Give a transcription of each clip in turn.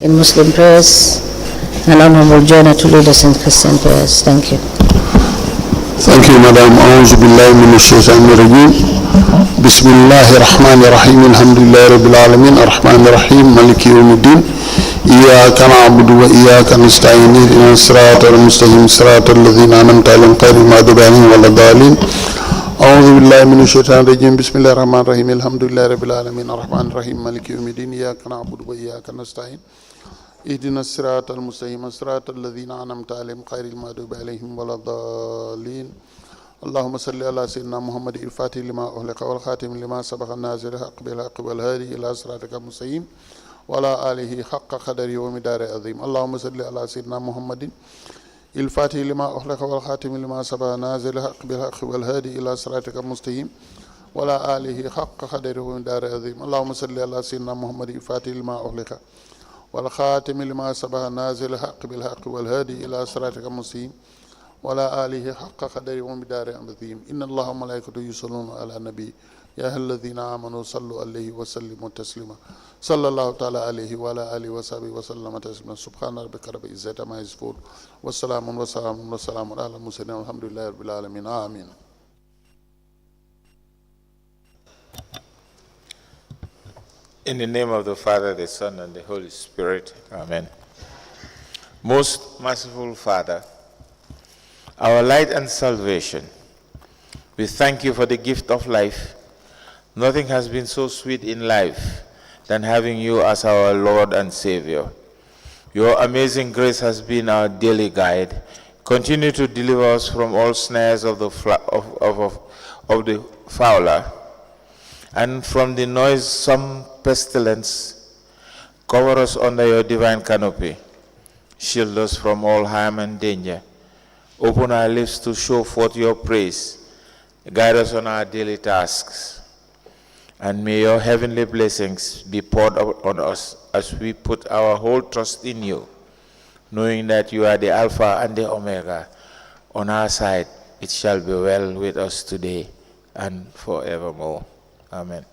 in Muslim prayers, and honorable joiner to lead us in Christian prayers. Thank you. Thank you, Madam. أعوذ بالله من الشيطان الرجيم. بسم الله الرحمن الرحيم. الحمد لله رب العالمين الرحمن الرحيم مالك يوم الدين. إياك نعبد وإياك نستعين اهدنا الصراط المستقيم صراط الذين أنعمت عليهم غير المغضوب عليهم ولا الضالين. أعوذ بالله من الشيطان الرجيم. بسم الله الرحمن الرحيم. الحمد لله رب العالمين الرحمن الرحيم مالك يوم الدين. إياك نعبد وإياك نستعين اهدنا الصراط المستقيم صراط الذين أنعمت عليهم غير المغضوب عليهم ولا الضالين. اللهم صل على سيدنا محمد الفاتح لما أغلق والخاتم لما سبق الناصر الحق بالحق والهادي إلى صراطك المستقيم وعلى آله حق قدره ومقداره عظيم. اللهم صل على سيدنا محمد الفاتح لما أغلق والخاتم لما سبق الناصر الحق بالحق والهادي إلى صراطك المستقيم وعلى آله حق قدره ومقداره عظيم. اللهم صل على سيدنا محمد الفاتح لما أغلق والخاتم لما سبق النازل الحق بالحق والهادي إلى صراطك المستقيم ولا آله حق قدره ومقداره عظيم. إن الله وملائكته يصلون على النبي يا أيها الذين آمنوا صلوا عليه وسلموا تسليما. صلى الله تعالى عليه وعلى آله وصحبه وسلم تسليما. سبحان ربك رب العزة عما يصفون وسلام على المرسلين والحمد لله رب العالمين. آمين. In the name of the Father, the Son, and the Holy Spirit. Amen. Most merciful Father, our light and salvation, we thank you for the gift of life. Nothing has been so sweet in life than having you as our Lord and Savior. Your amazing grace has been our daily guide. Continue to deliver us from all snares of the fowler, and from the noisome pestilence. Cover us under your divine canopy. Shield us from all harm and danger. Open our lips to show forth your praise. Guide us on our daily tasks. And may your heavenly blessings be poured out on us as we put our whole trust in you, knowing that you are the Alpha and the Omega. On our side, it shall be well with us today and forevermore. Amen.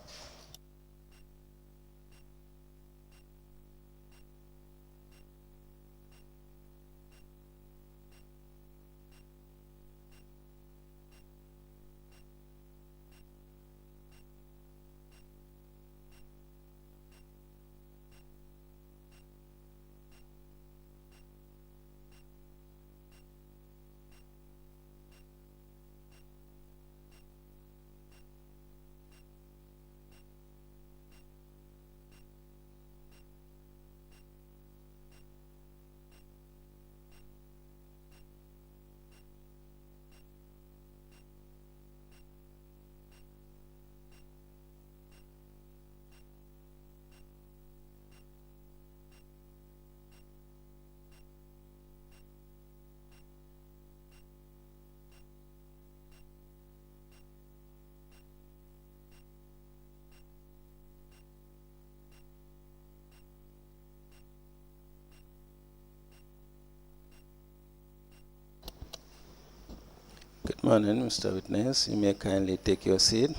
Good morning, Mr. Witness. You may kindly take your seat.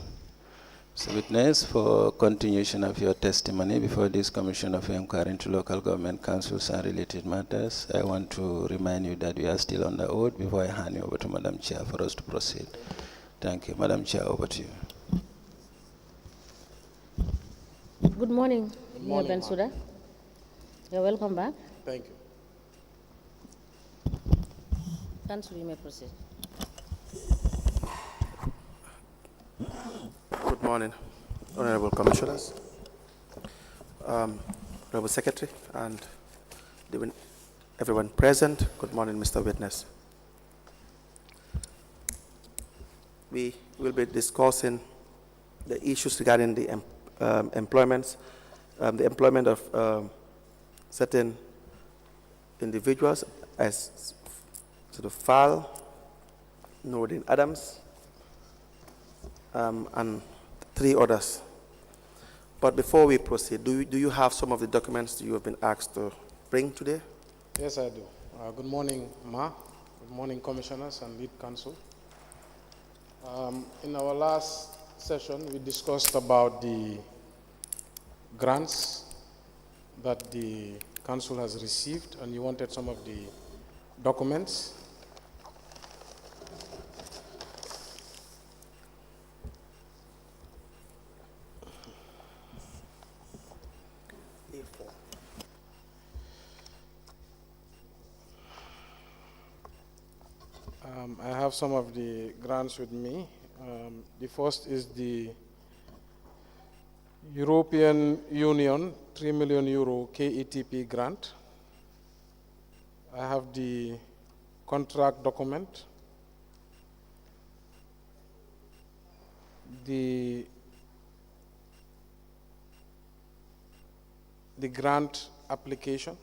Mr. Witness, for continuation of your testimony before this Commission of Inquiry into Local Government Councils and related matters, I want to remind you that we are still on the oath before I hand you over to Madam Chair for us to proceed. Thank you. Madam Chair, over to you. Good morning, Mayor Bensouda. You're welcome back. Thank you. Council, you may proceed. Good morning, Honorable Commissioners, Honorable Secretary, and everyone present. Good morning, Mr. Witness. We will be discussing the issues regarding the employment of certain individuals as to the file, Noordin Adams, and 3 others. But before we proceed, do you have some of the documents you have been asked to bring today? Yes, I do. Good morning, Ma. Good morning, Commissioners and Lead Counsel. In our last session, we discussed about the grants that the council has received, and you wanted some of the documents. I have some of the grants with me. The first is the European Union 3 million euro KETP grant. I have the contract document, the grant application.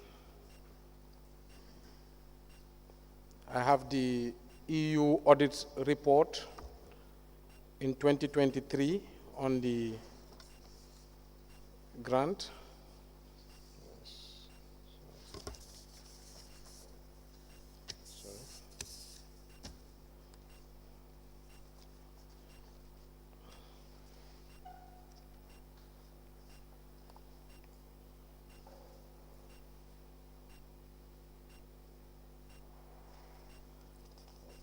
I have the EU audit report in 2023 on the grant.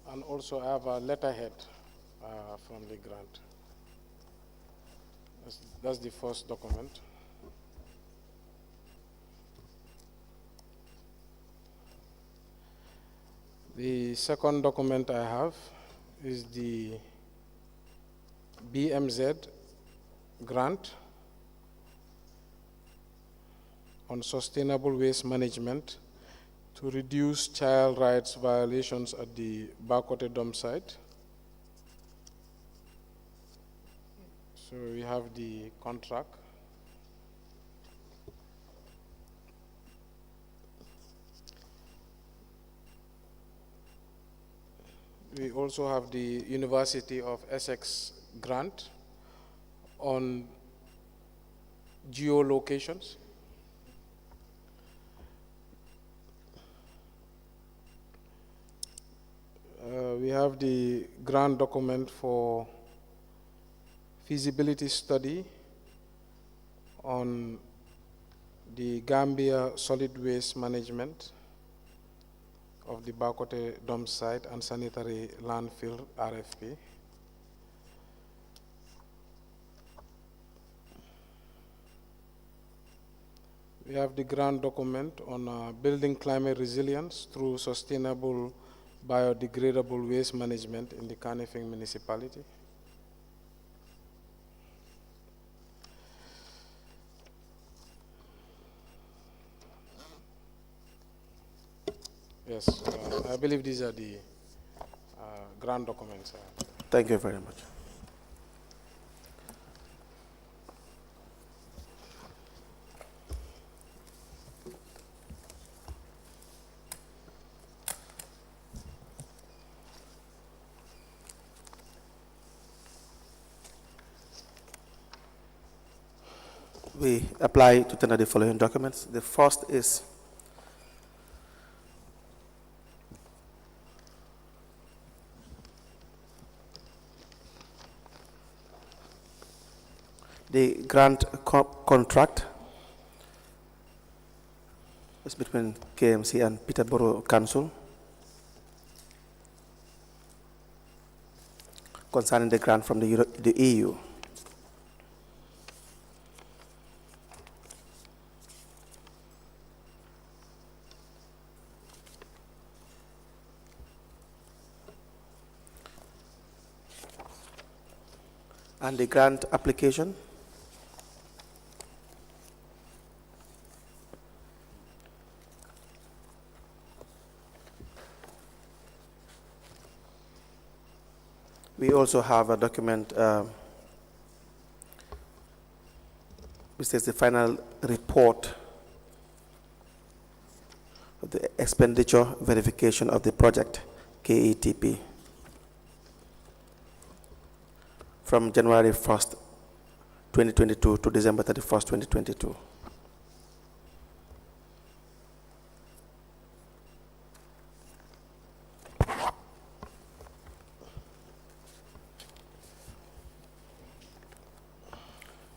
And also I have a letterhead from the grant. That's the first document. The second document I have is the BMZ grant on sustainable waste management to reduce child rights violations at the Bakote dump site. So we have the contract. We also have the University of Essex grant on geolocations. We have the grant document for feasibility study on the Gambia solid waste management of the Bakote dump site and sanitary landfill RFP. We have the grant document on building climate resilience through sustainable biodegradable waste management in the Kanifing municipality. Yes, I believe these are the grant documents. Thank you very much. We apply to tender the following documents. The first is the grant contract. It's between KMC and Peterborough Council concerning the grant from the EU. And the grant application. We also have a document which is the final report of the expenditure verification of the project KETP from January 1st, 2022 to December 31st, 2022.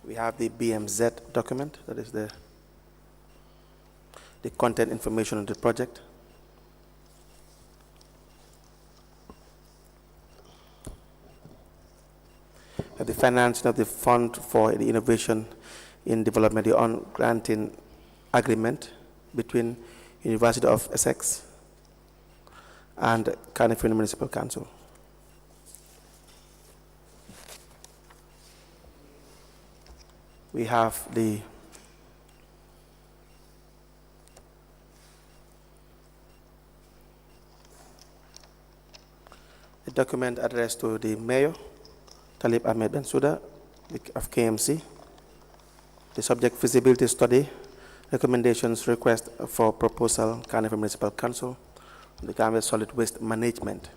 We have the BMZ document, that is the the content information of the project, the financing of the fund for the innovation in development, the on-granting agreement between University of Essex and Cardiff Municipal Council. We have the document addressed to the Mayor, Talib Ahmed Bensouda of KMC, the subject feasibility study, recommendations, request for proposal, Cardiff Municipal Council, the Cardiff Solid Waste Management.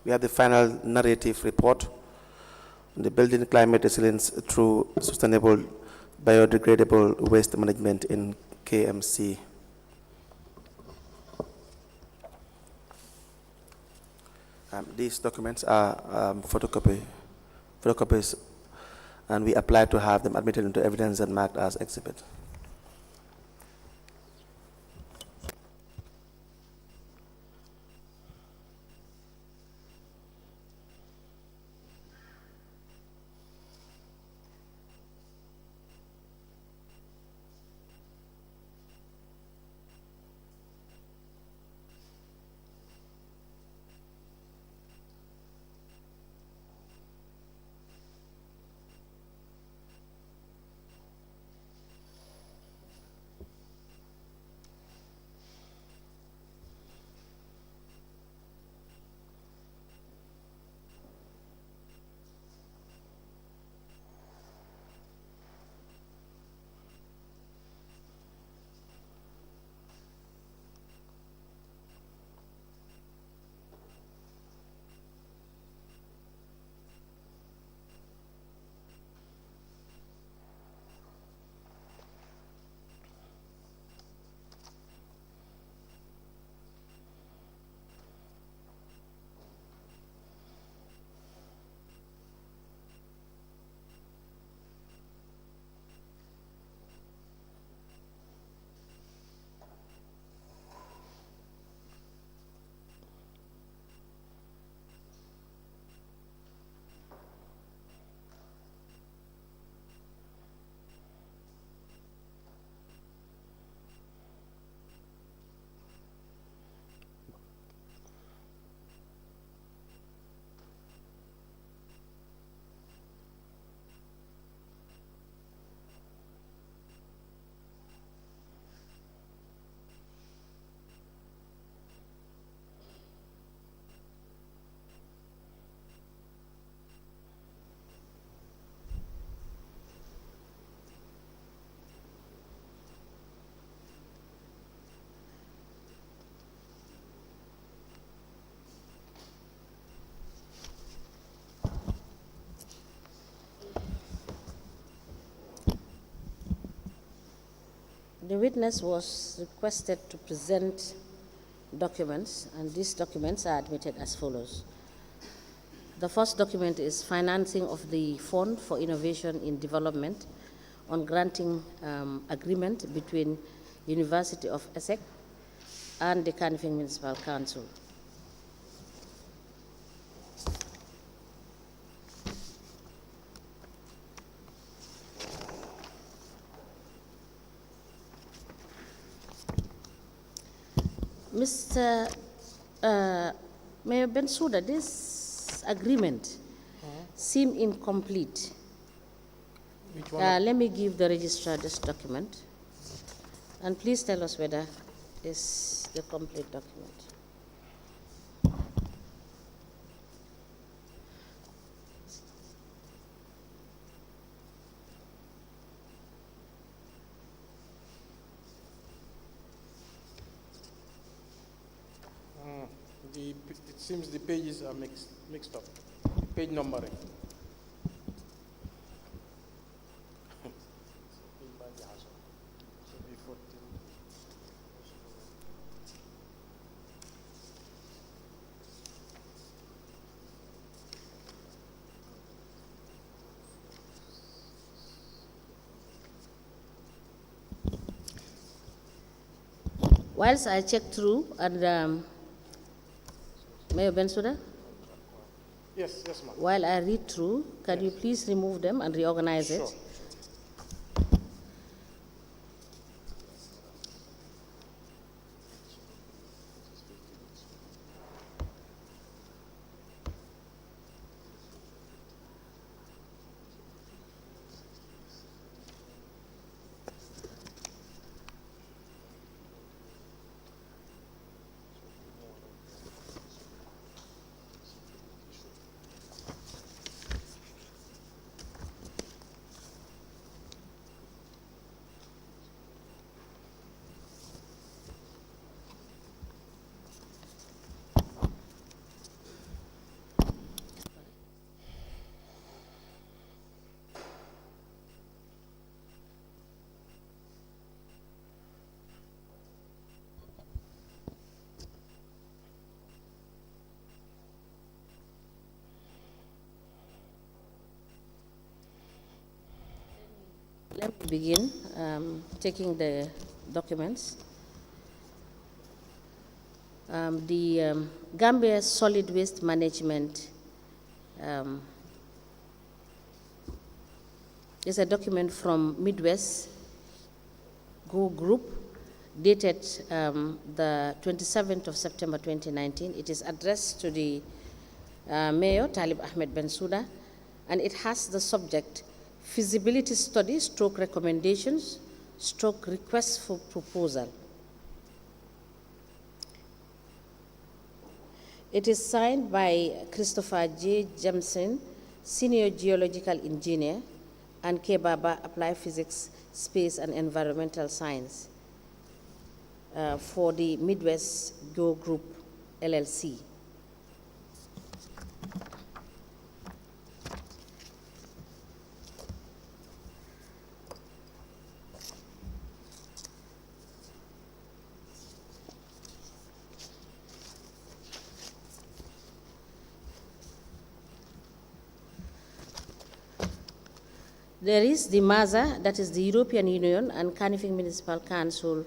We have the final narrative report on the building climate resilience through sustainable biodegradable waste management in KMC. These documents are photocopies, and we apply to have them admitted into evidence and marked as exhibit. The witness was requested to present documents, and these documents are admitted as follows. The first document is financing of the Fund for Innovation in Development on granting agreement between University of Essex and the Cardiff Municipal Council. Mr. Mayor Bensouda, this agreement seems incomplete. Which one? Let me give the registrar this document, and please tell us whether it's the complete document. It seems the pages are mixed up. Page numbering. Whilst I check through, and Mayor Bensouda, Yes, yes, ma'am. while I read through, can you please remove them and reorganize it? Sure. Let me begin taking the documents. The Gambia Solid Waste Management is a document from Midwest Go Group dated the 27th of September 2019. It is addressed to the Mayor Talib Ahmed Bensouda, and it has the subject feasibility study stroke recommendations stroke request for proposal. It is signed by Christopher J. Jamson, Senior Geological Engineer, and K. Baba, Applied Physics, Space and Environmental Science for the Midwest Go Group, LLC. There is the MASA, that is the European Union and Canifing Municipal Council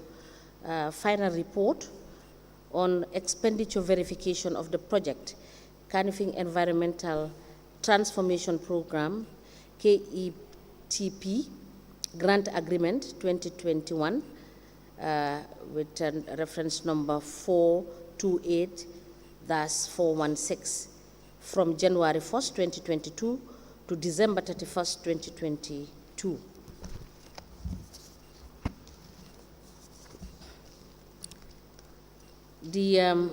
final report on expenditure verification of the project, Canifing Environmental Transformation Program, KETP, Grant Agreement 2021, with reference number 428-416, from January 1st, 2022 to December 31st, 2022. The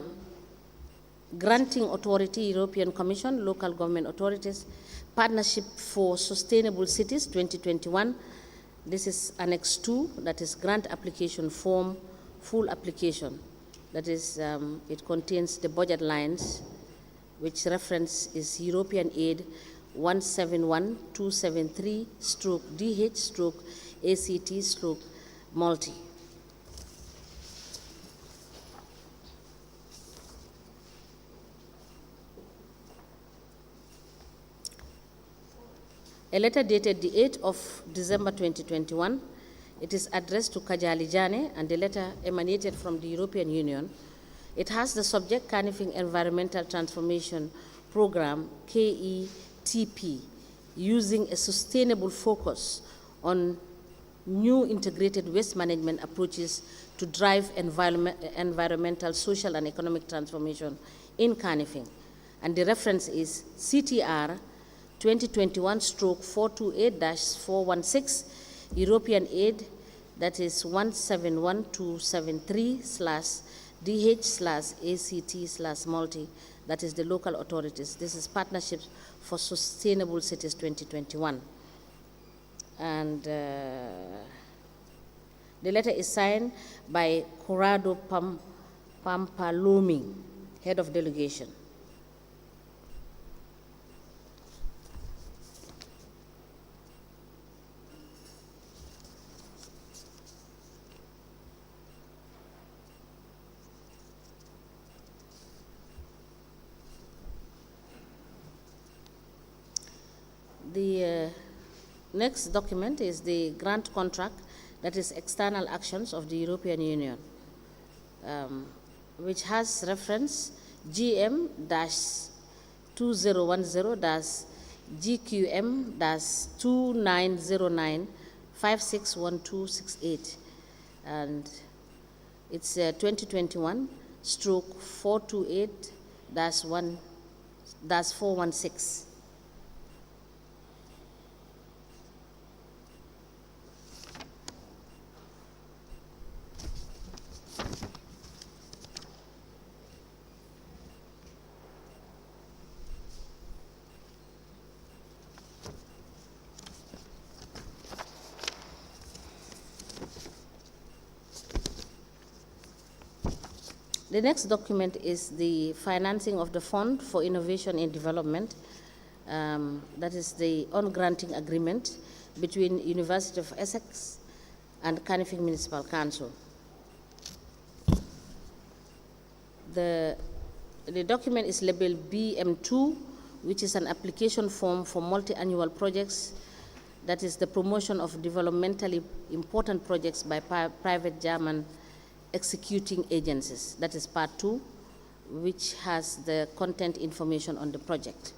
Granting Authority, European Commission, Local Government Authorities, Partnership for Sustainable Cities 2021. This is Annex 2, that is grant application form, full application. That is, it contains the budget lines, which reference is European Aid 171273/DH/ACT/multi. A letter dated the 8th of December 2021. It is addressed to Kajali Jane, and the letter emanated from the European Union. It has the subject Canifing Environmental Transformation Program, KETP, using a sustainable focus on new integrated waste management approaches to drive environmental, social, and economic transformation in Canifing. And the reference is CTR 2021/428-416, European Aid, that is 171273/DH/ACT/multi, that is the local authorities. This is Partnerships for Sustainable Cities 2021. And the letter is signed by Corrado Pampalumi, head of delegation. The next document is the grant contract, that is external actions of the European Union, which has reference GM-2019-2909-561268, and it's 2021/428-416. The next document is the financing of the Fund for Innovation and Development. That is the on-granting agreement between University of Essex and Canifing Municipal Council. The document is labeled BM2, which is an application form for multi-annual projects. That is the promotion of developmentally important projects by private German executing agencies. That is part 2, which has the content information on the project.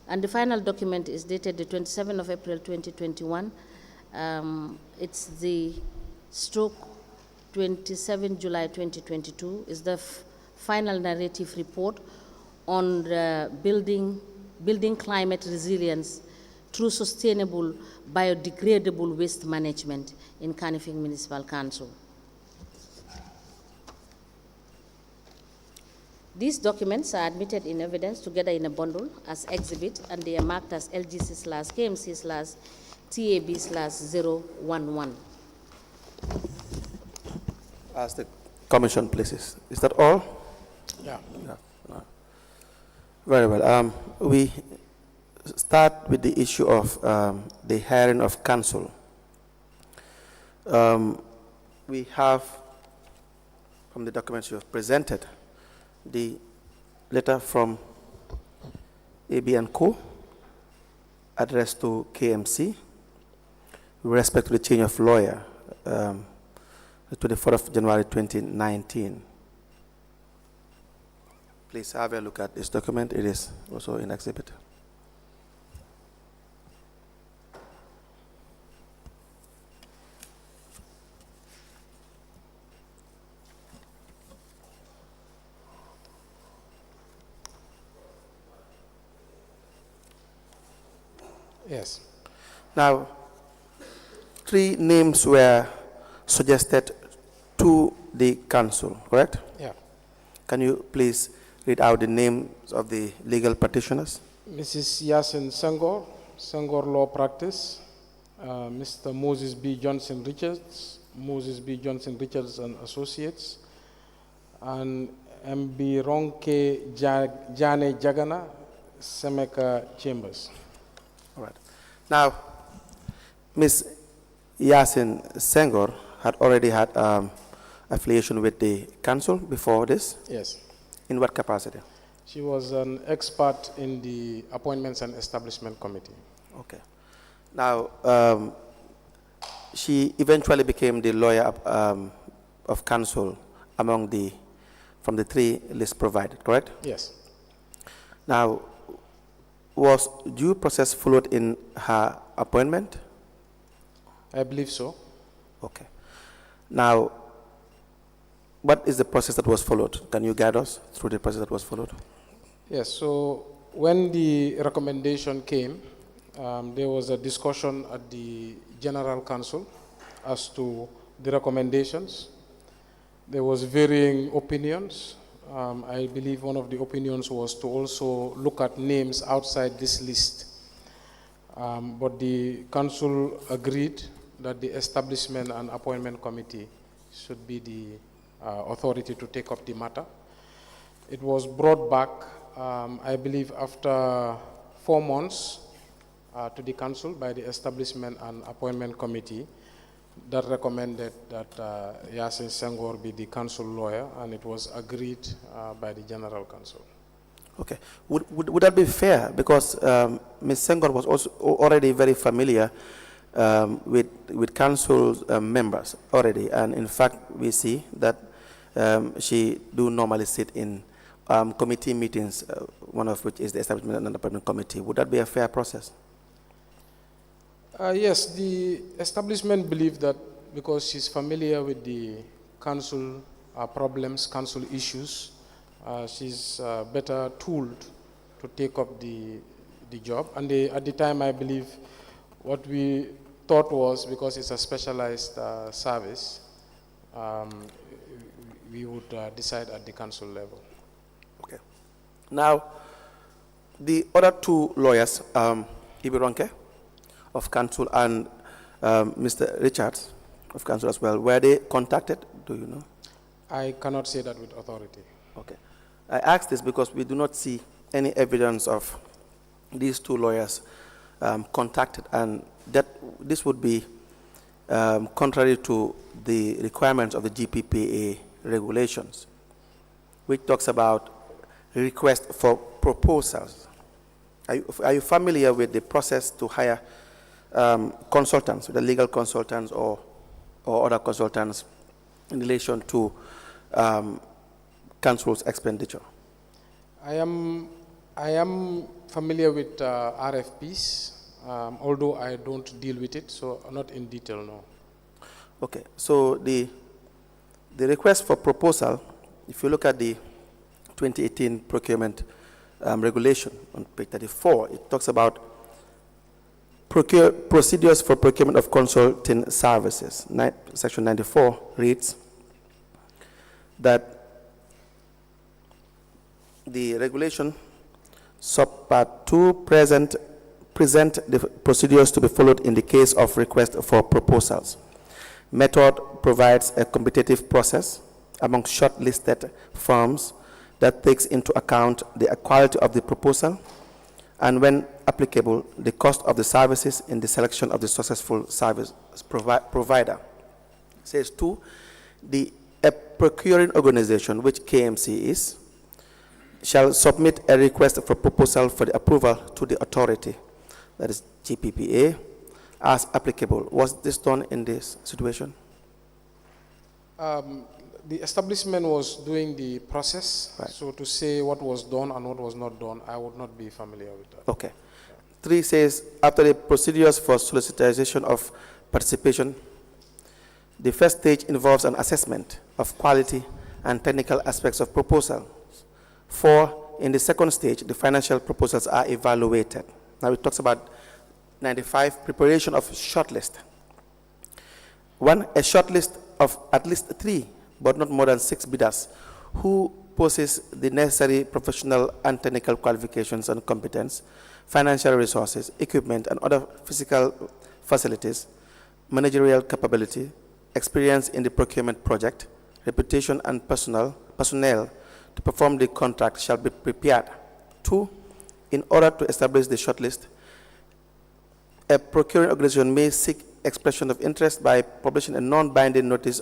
And the final document is dated the 27th of April 2021. It's the stroke 27 July 2022 is the final narrative report on the building climate resilience through sustainable biodegradable waste management in Canifing Municipal Council. These documents are admitted in evidence together in a bundle as exhibit, and they are marked as LGC/KMC/TAB/011. As the Commission places. Is that all? Yeah. No. Very well. We start with the issue of the hiring of council. We have, from the documents you have presented, the letter from AB & Co. addressed to KMC with respect to the change of lawyer, the 24th of January 2019. Please have a look at this document. It is also in exhibit. Yes. Now, 3 names were suggested to the council, correct? Yeah. Can you please read out the names of the legal petitioners? Mrs. Yasin Senghor Law Practice, Mr. Moses B. Johnson Richards, Moses B. Johnson Richards and Associates, and MB Ronke Jane Jagana, Semeka Chambers. All right. Now, Ms. Yasin Senghor had already had affiliation with the council before this? Yes. In what capacity? She was an expert in the Appointments and Establishment Committee. Okay. Now, she eventually became the lawyer of council from the 3 lists provided, correct? Yes. Now, was due process followed in her appointment? I believe so. Okay. Now, what is the process that was followed? Can you guide us through the process that was followed? Yes, so when the recommendation came, there was a discussion at the General Council as to the recommendations. There was varying opinions. I believe one of the opinions was to also look at names outside this list. But the council agreed that the Establishment and Appointment Committee should be the authority to take up the matter. It was brought back, I believe, after 4 months to the council by the Establishment and Appointment Committee that recommended that Yasin Senghor be the council lawyer, and it was agreed by the General Council. Okay. Would that be fair? Because Ms. Senghor was also already very familiar with council members already, and in fact, we see that she do normally sit in committee meetings, one of which is the Establishment and Appointment Committee. Would that be a fair process? Yes, the establishment believe that because she's familiar with the council problems, council issues, she's better tooled to take up the job. And at the time, I believe what we thought was, because it's a specialized service, we would decide at the council level. Okay. Now, the other 2 lawyers, Ibironke of council and Mr. Richards of council as well, were they contacted? Do you know? I cannot say that with authority. Okay. I ask this because we do not see any evidence of these 2 lawyers contacted, and that this would be contrary to the requirements of the GPPA regulations, which talks about request for proposals. Are you familiar with the process to hire consultants, the legal consultants or other consultants in relation to council's expenditure? I am familiar with RFPs, although I don't deal with it, so not in detail, no. Okay, so the request for proposal, if you look at the 2018 procurement regulation on page 34, it talks about procedures for procurement of consulting services. Section 94 reads that the regulation subpart 2 present the procedures to be followed in the case of request for proposals. Method provides a competitive process among shortlisted firms that takes into account the quality of the proposal and, when applicable, the cost of the services in the selection of the successful service provider. It says 2, a procuring organization, which KMC is, shall submit a request for proposal for the approval to the authority, that is GPPA, as applicable. Was this done in this situation? The establishment was doing the process, right. So to say what was done and what was not done, I would not be familiar with that. Okay. 3 says, after the procedures for solicitation of participation, the first stage involves an assessment of quality and technical aspects of proposal. 4, in the second stage, the financial proposals are evaluated. Now it talks about 95, preparation of shortlist. 1, a shortlist of at least 3, but not more than 6 bidders who possess the necessary professional and technical qualifications and competence, financial resources, equipment, and other physical facilities, managerial capability, experience in the procurement project, reputation, and personnel to perform the contract shall be prepared. 2, in order to establish the shortlist, a procuring organization may seek expression of interest by publishing a non-binding notice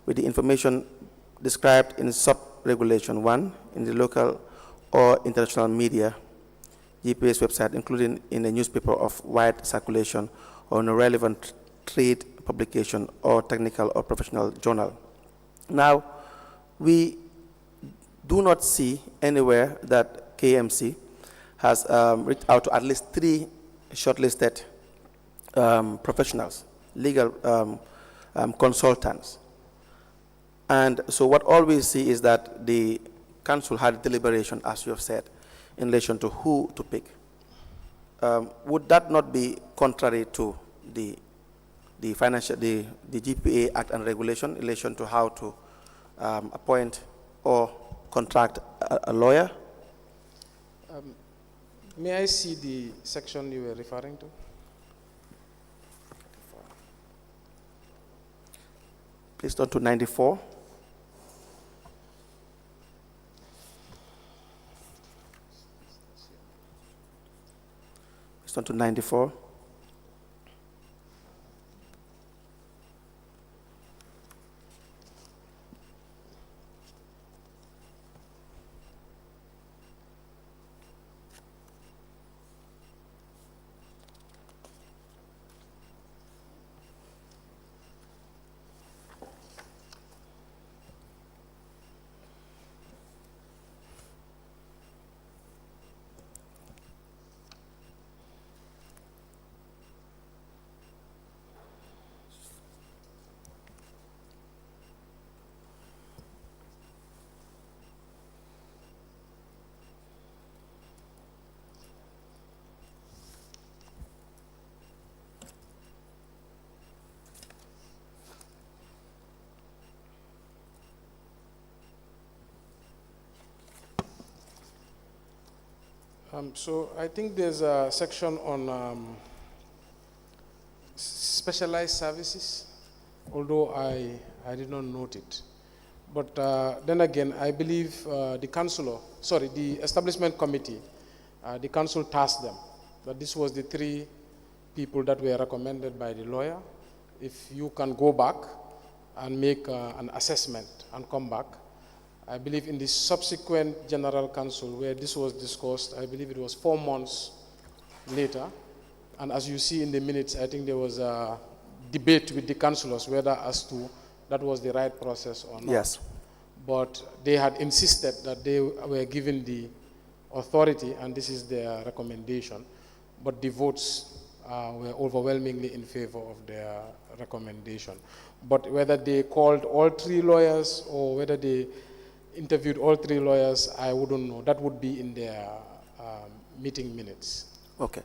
with the information described in sub-regulation 1 in the local or international media, GPA's website, including in a newspaper of wide circulation or in a relevant trade publication or technical or professional journal. Now, we do not see anywhere that KMC has reached out to at least 3 shortlisted professionals, legal consultants. And so what all we see is that the council had deliberation, as you have said, in relation to who to pick. Would that not be contrary to the GPA Act and Regulation in relation to how to appoint or contract a lawyer? May I see the section you were referring to? Please turn to 94. It's on to 94. So I think there's a section on specialized services, although I did not note it. But then again, I believe the establishment committee, the council tasked them that this was the 3 people that were recommended by the lawyer. If you can go back and make an assessment and come back, I believe in the subsequent General Council where this was discussed, I believe it was 4 months later. And as you see in the minutes, I think there was a debate with the councillors whether as to that was the right process or not. Yes. But they had insisted that they were given the authority and this is their recommendation. But the votes were overwhelmingly in favor of their recommendation. But whether they called all 3 lawyers or whether they interviewed all 3 lawyers, I wouldn't know. That would be in their meeting minutes. Okay.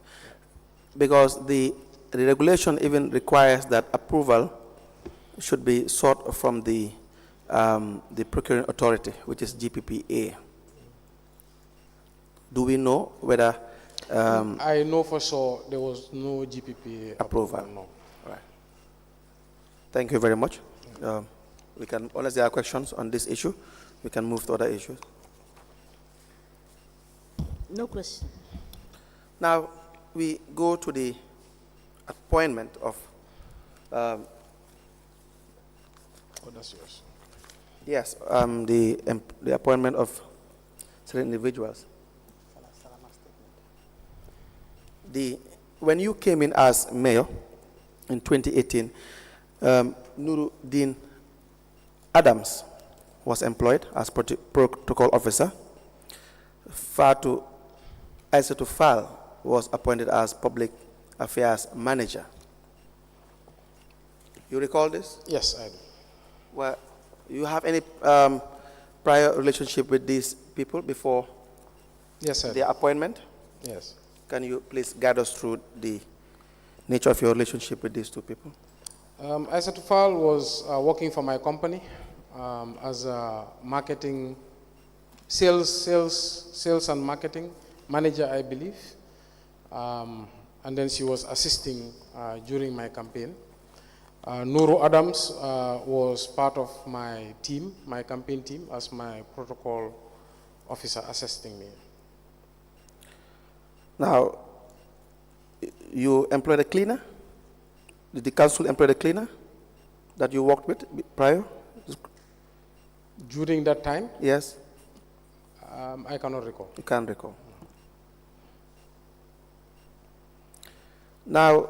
Because the regulation even requires that approval should be sought from the procuring authority, which is GPPA. Do we know whether... I know for sure there was no GPPA approval. No. All right. Thank you very much. We can, unless there are questions on this issue, we can move to other issues. No question. Now, we go to the appointment of... Oh, that's yours. Yes, the appointment of certain individuals. When you came in as mayor in 2018, Nuruddin Adams was employed as protocol officer. Fatu Aissatou Fall was appointed as public affairs manager. You recall this? Yes, I do. Well, you have any prior relationship with these people before Yes, I do. their appointment? Yes. Can you please guide us through the nature of your relationship with these 2 people? Aissatou Fall was working for my company as a marketing, sales and marketing manager, I believe. And then she was assisting during my campaign. Nuru Adams was part of my team, my campaign team, as my protocol officer assisting me. Now, you employed a cleaner? Did the council employ a cleaner that you worked with prior? During that time? Yes? I cannot recall. You can't recall. Now,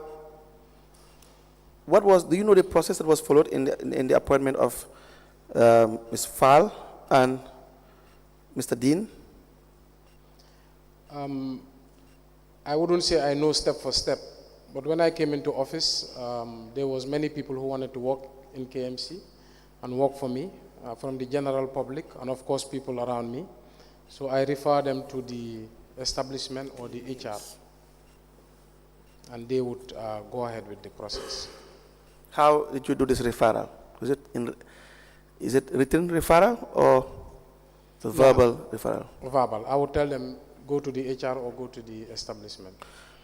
do you know the process that was followed in the appointment of Ms. Fall and Mr. Dean? I wouldn't say I know step for step, but when I came into office, there was many people who wanted to work in KMC and work for me, from the general public and of course people around me. So I refer them to the establishment or the HR, and they would go ahead with the process. How did you do this referral? Is it written referral or verbal referral? Verbal. I would tell them go to the HR or go to the establishment.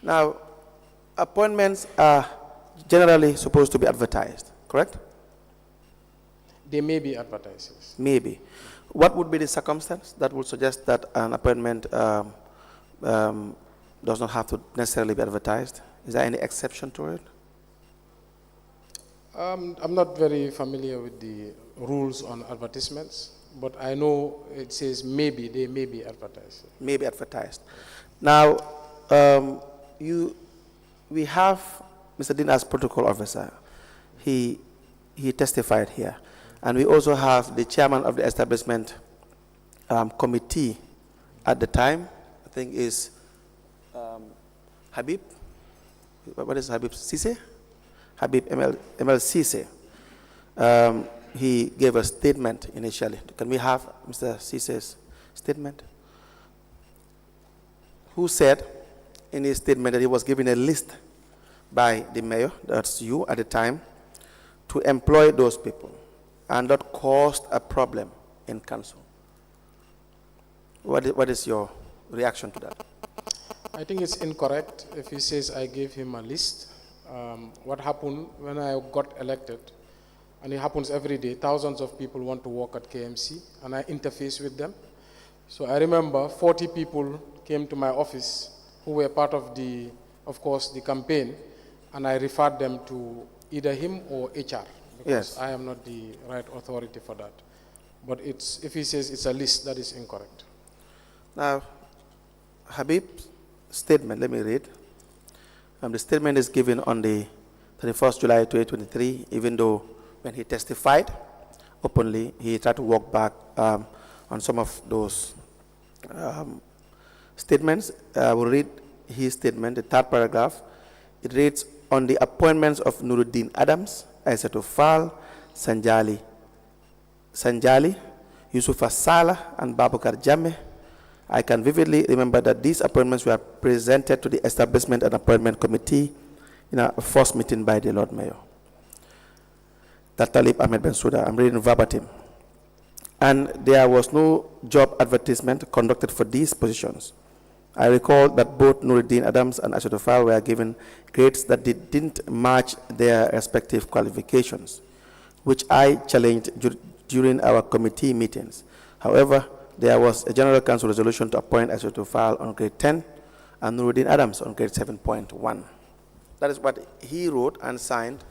Now, appointments are generally supposed to be advertised, correct? They may be advertised. Yes. Maybe. What would be the circumstance that would suggest that an appointment does not have to necessarily be advertised. Is there any exception to it? I'm not very familiar with the rules on advertisements, but I know it says maybe, they may be advertised. May be advertised. Now, we have Mr. Dean as protocol officer. He testified here. And we also have the chairman of the establishment committee at the time, I think is Habib. What is Habib? Sise? Habib ML Sise. He gave a statement initially. Can we have Mr. Sise's statement? Who said in his statement that he was given a list by the mayor, that's you at the time, to employ those people, and that caused a problem in council. What is your reaction to that? I think it's incorrect if he says I gave him a list. What happened when I got elected, and it happens every day, thousands of people want to work at KMC, and I interface with them. So I remember 40 people came to my office who were part of course, the campaign, and I referred them to either him or HR, because yes, I am not the right authority for that. But if he says it's a list, that is incorrect. Now, Habib's statement, let me read. The statement is given on the 31st July 2023, even though when he testified openly, he tried to walk back on some of those statements. I will read his statement, the third paragraph. It reads, on the appointments of Nuruddin Adams, Aisatou Fall, Sanjali, Yusufa Salah, and Babukar Jammeh, I can vividly remember that these appointments were presented to the Establishment and Appointment Committee in a first meeting by the Lord Mayor. That Talib Ahmed Bensouda, I'm reading verbatim. And there was no job advertisement conducted for these positions. I recall that both Nuruddin Adams and Aisatou Fall were given grades that didn't match their respective qualifications, which I challenged during our committee meetings. However, there was a General Council resolution to appoint Aisatou Fall on grade 10 and Nuruddin Adams on grade 7.1. That is what he wrote and signed,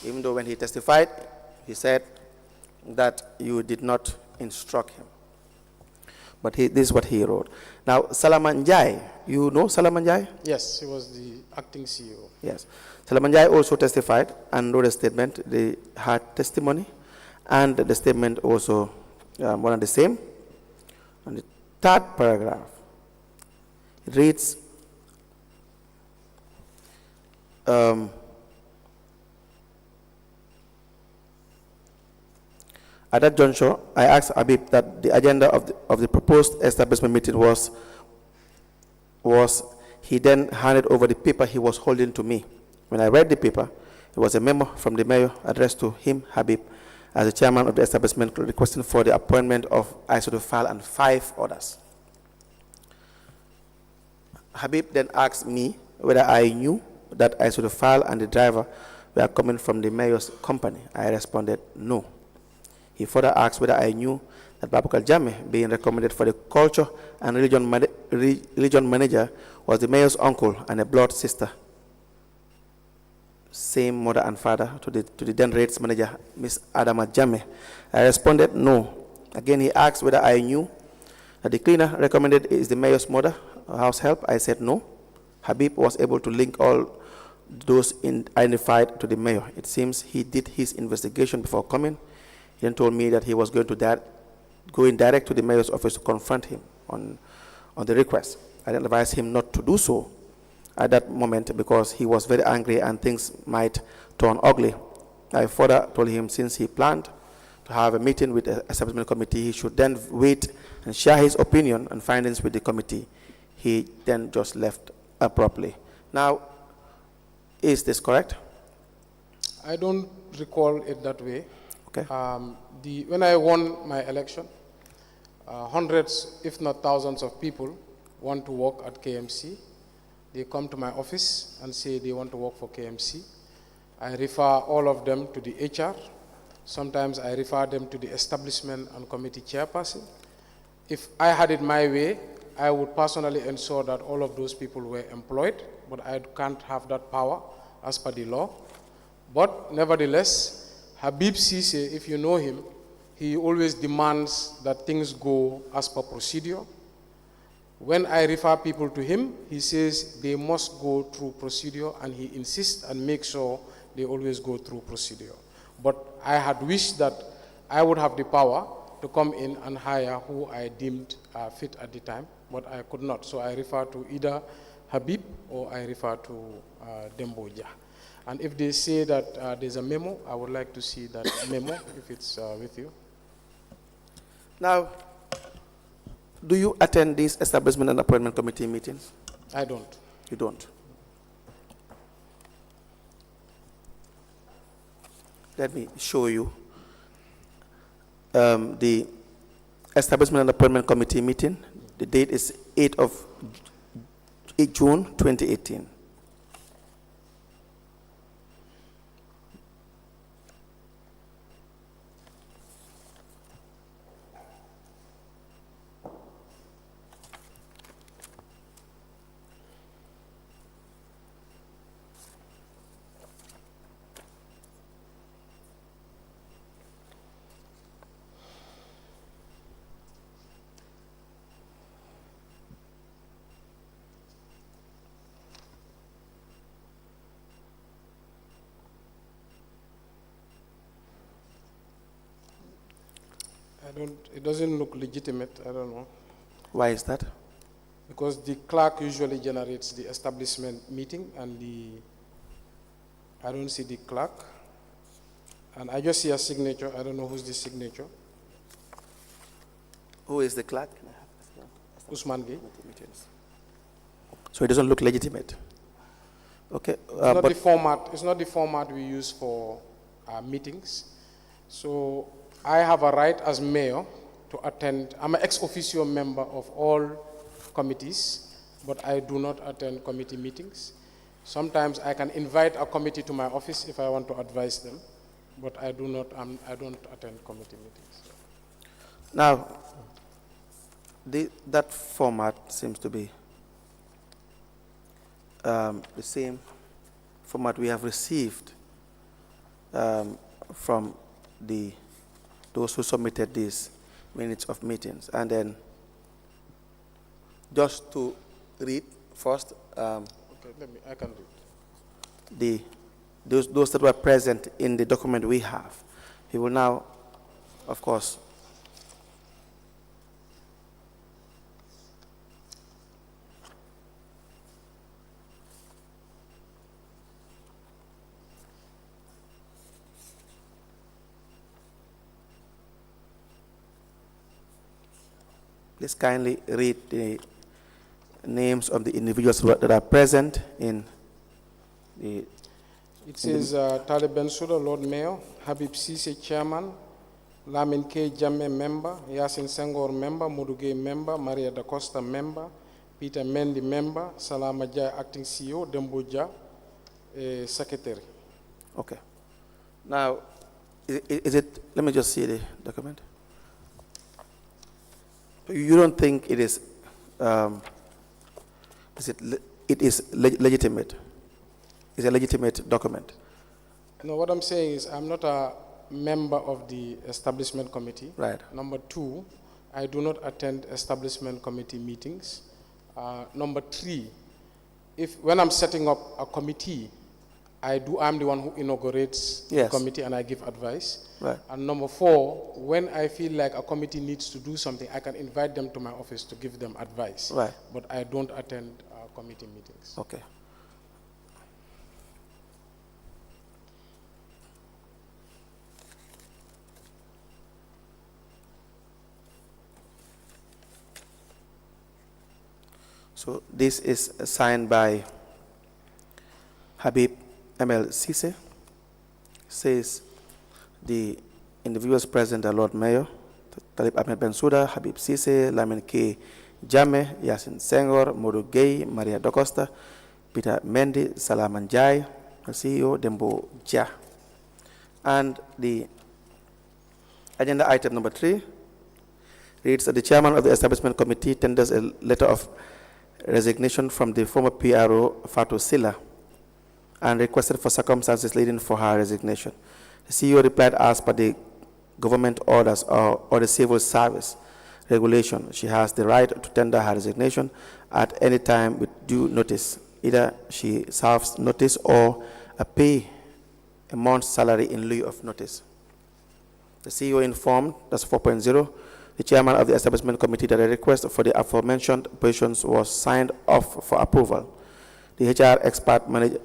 even though when he testified, he said that you did not instruct him. But this is what he wrote. Now, Salaman Jai, you know Salaman Jai? Yes, he was the acting CEO. Yes. Salaman Jai also testified and wrote a statement. They had testimony, and the statement also one and the same. On the third paragraph, it reads, at that juncture, I asked Habib that the agenda of the proposed establishment meeting was he then handed over the paper he was holding to me. When I read the paper, it was a memo from the mayor addressed to him, Habib, as the chairman of the establishment, requesting for the appointment of Aisatou Fall and 5 others. Habib then asked me whether I knew that Aisatou Fall and the driver were coming from the mayor's company. I responded, no. He further asked whether I knew that Babukar Jammeh, being recommended for the culture and religion manager, was the mayor's uncle and a blood sister, same mother and father to the then rates manager, Miss Adama Jammeh. I responded, no. Again, he asked whether I knew that the cleaner recommended is the mayor's mother, house help. I said no. Habib was able to link all those identified to the mayor. It seems he did his investigation before coming. He then told me that he was going direct to the mayor's office to confront him on the request. I then advised him not to do so at that moment because he was very angry and things might turn ugly. I further told him since he planned to have a meeting with the establishment committee, he should then wait and share his opinion and findings with the committee. He then just left abruptly. Now, is this correct? I don't recall it that way. Okay. When I won my election, hundreds, if not thousands of people want to work at KMC. They come to my office and say they want to work for KMC. I refer all of them to the HR. Sometimes I refer them to the establishment and committee chairperson. If I had it my way, I would personally ensure that all of those people were employed, but I can't have that power as per the law. But nevertheless, Habib Cisse, if you know him, he always demands that things go as per procedure. When I refer people to him, he says they must go through procedure, and he insists and makes sure they always go through procedure. But I had wished that I would have the power to come in and hire who I deemed fit at the time, but I could not. So I refer to either Habib or I refer to Bensouda. And if they say that there's a memo, I would like to see that memo if it's with you. Now, do you attend these establishment and appointment committee meetings? I don't. You don't. Let me show you the establishment and appointment committee meeting. The date is 8 June 2018. It doesn't look legitimate, I don't know. Why is that? Because the clerk usually generates the establishment meeting, and I don't see the clerk. And I just see a signature. I don't know who's the signature. Who is the clerk? Usman Gay. So it doesn't look legitimate. Okay. It's not the format we use for meetings. So I have a right as mayor to attend. I'm an ex officio member of all committees, but I do not attend committee meetings. Sometimes I can invite a committee to my office if I want to advise them, but I don't attend committee meetings. Now, that format seems to be the same format we have received from those who submitted these minutes of meetings. And then just to read first, Okay, I can do it. Those that were present in the document we have. He will now, of course, please kindly read the names of the individuals that are present in the. It says Talib Bensouda, Lord Mayor, Habib Cisse, Chairman, Lamin K. Jammeh, Member, Yasin Senghor, Member, Moduge, Member, Maria da Costa, Member, Peter Mendy, Member, Salama Jai, Acting CEO, Bensouda, Secretary. Okay. Now, is it, let me just see the document. You don't think it is, it is legitimate? It's a legitimate document? No, what I'm saying is I'm not a member of the establishment committee. Right. Number two, I do not attend establishment committee meetings. Number three, when I'm setting up a committee, I'm the one who inaugurates the committee and I give advice. Right. And number four, when I feel like a committee needs to do something, I can invite them to my office to give them advice. Right. But I don't attend committee meetings. Okay. So this is signed by Habib ML Cisse. Says the individuals present are Lord Mayor, Talib Ahmed Bensouda, Habib Cisse, Lamin K. Jammeh, Yasin Senghor, Modu Gay, Maria da Costa, Peter Mendy, Salaman Jai, CEO, Bensouda. And the agenda item number 3, reads that the chairman of the establishment committee tenders a letter of resignation from the former PRO, Fatou Silla, and requested for circumstances leading for her resignation. The CEO replied, as per the government orders or the civil service regulation, she has the right to tender her resignation at any time with due notice. Either she serves notice or pay a month's salary in lieu of notice. The CEO informed, that's 4.0, the chairman of the establishment committee that a request for the aforementioned positions was signed off for approval. The HR expert manager,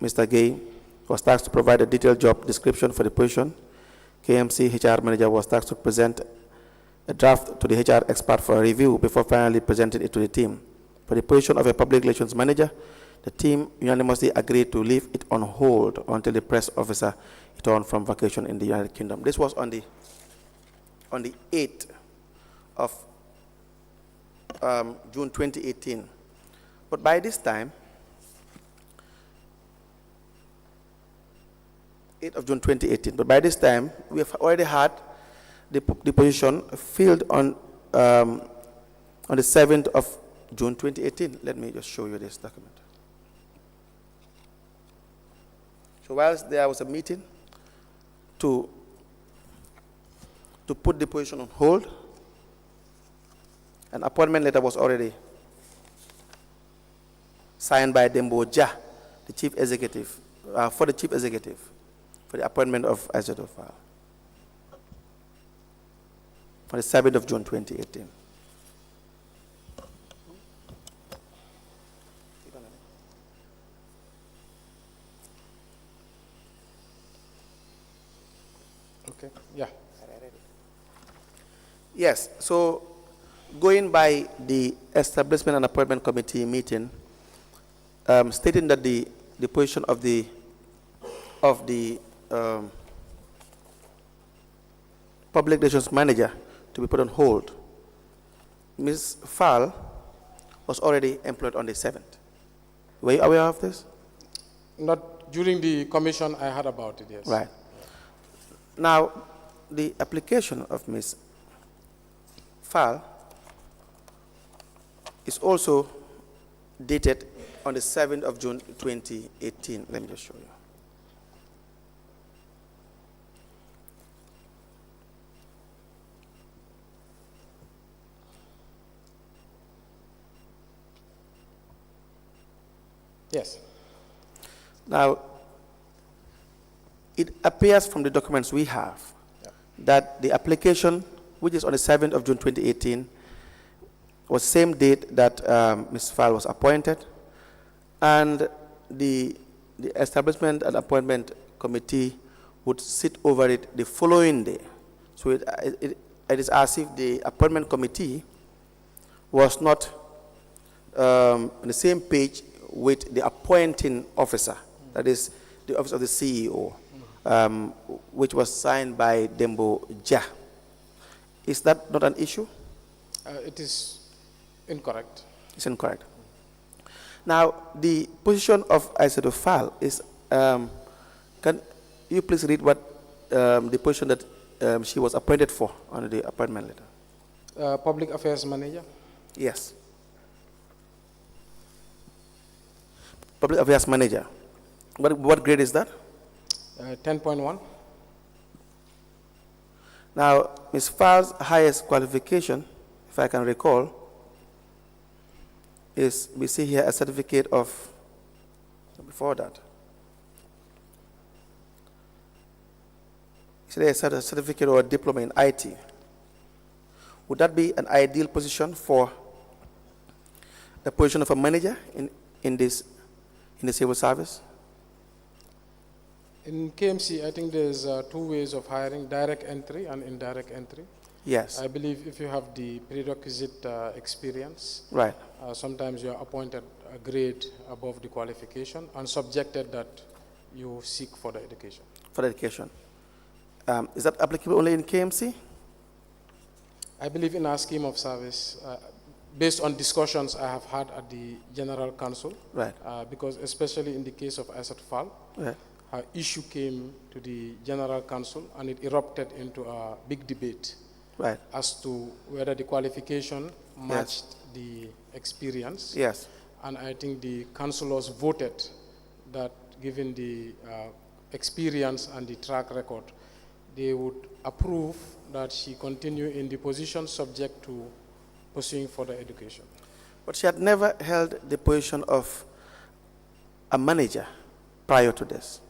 Mr. Gay, was tasked to provide a detailed job description for the position. KMC HR manager was tasked to present a draft to the HR expert for a review before finally presenting it to the team. For the position of a public relations manager, the team unanimously agreed to leave it on hold until the press officer returned from vacation in the United Kingdom. This was on the 8th of June 2018. But by this time, 8th of June 2018, but by this time, we have already had the position filled on the 7th of June 2018. Let me just show you this document. So whilst there was a meeting to put the position on hold, an appointment letter was already signed by Bensouda, the chief executive, for the chief executive, for the appointment of Ahmed on the 7th of June 2018. Okay, yeah. Yes, so going by the establishment and appointment committee meeting, stating that the position of the public relations manager to be put on hold, Ms. Fall was already employed on the 7th. Were you aware of this? Not during the commission, I heard about it, yes. Right. Now, the application of Ms. Fall is also dated on the 7th of June 2018. Let me just show you. Yes. Now, it appears from the documents we have that the application, which is on the 7th of June 2018, was the same date that Ms. Fall was appointed, and the establishment and appointment committee would sit over it the following day. So it is as if the appointment committee was not on the same page with the appointing officer, that is the office of the CEO, which was signed by Bensouda. Is that not an issue? It is incorrect. It's incorrect. Now, the position of Ahmed Fall is, can you please read what the position that she was appointed for on the appointment letter? Public Affairs Manager. Yes. Public Affairs Manager. What grade is that? 10.1. Now, Ms. Fall's highest qualification, if I can recall, is, we see here a certificate of, before that. Is there a certificate or a diploma in IT? Would that be an ideal position for the position of a manager in the civil service? In KMC, I think there's two ways of hiring, direct entry and indirect entry. Yes. I believe if you have the prerequisite experience, Right. Sometimes you are appointed a grade above the qualification and subjected that you seek for the education. For education. Is that applicable only in KMC? I believe in our scheme of service, based on discussions I have had at the General Council, Right. Because especially in the case of Ahmed Fall, Right. her issue came to the General Council and it erupted into a big debate. Right. as to whether the qualification matched the experience. Yes. And I think the councillors voted that given the experience and the track record, they would approve that she continue in the position subject to pursuing further education. But she had never held the position of a manager prior to this.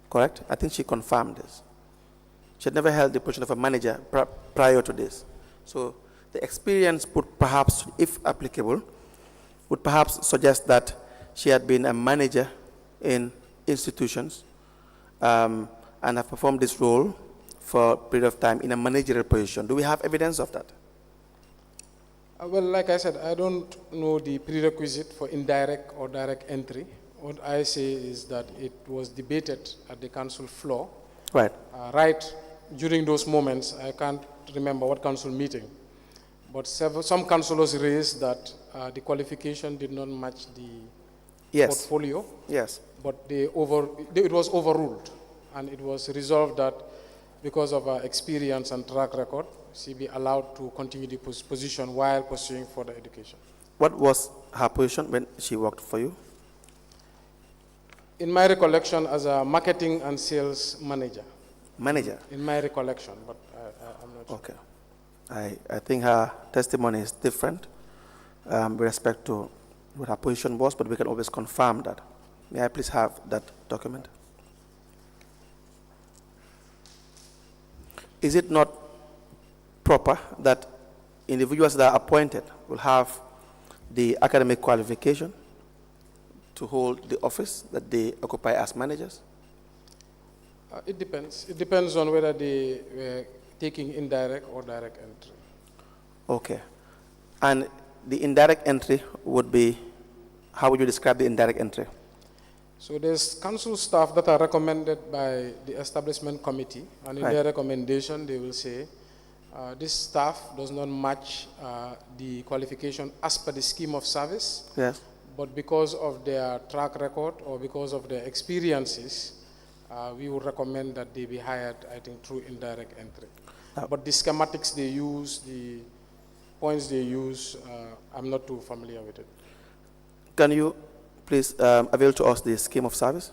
Correct? I think she confirmed this. She had never held the position of a manager prior to this. So the experience would perhaps, if applicable, would perhaps suggest that she had been a manager in institutions and have performed this role for a period of time in a managerial position. Do we have evidence of that? Well, like I said, I don't know the prerequisite for indirect or direct entry. What I say is that it was debated at the council floor. Right. Right during those moments, I can't remember what council meeting, but some councillors raised that the qualification did not match the portfolio. Yes. But it was overruled, and it was resolved that because of her experience and track record, she be allowed to continue the position while pursuing further education. What was her position when she worked for you? In my recollection, as a marketing and sales manager. Manager? In my recollection, but I'm not sure. Okay. I think her testimony is different with respect to what her position was, but we can always confirm that. May I please have that document? Is it not proper that individuals that are appointed will have the academic qualification to hold the office that they occupy as managers? It depends. It depends on whether they were taking indirect or direct entry. Okay. And the indirect entry would be, how would you describe the indirect entry? So there's council staff that are recommended by the establishment committee, and in their recommendation they will say, this staff does not match the qualification as per the scheme of service, yes, but because of their track record or because of their experiences, we would recommend that they be hired, I think, through indirect entry. But the schematics they use, the points they use, I'm not too familiar with it. Can you please avail to us the scheme of service?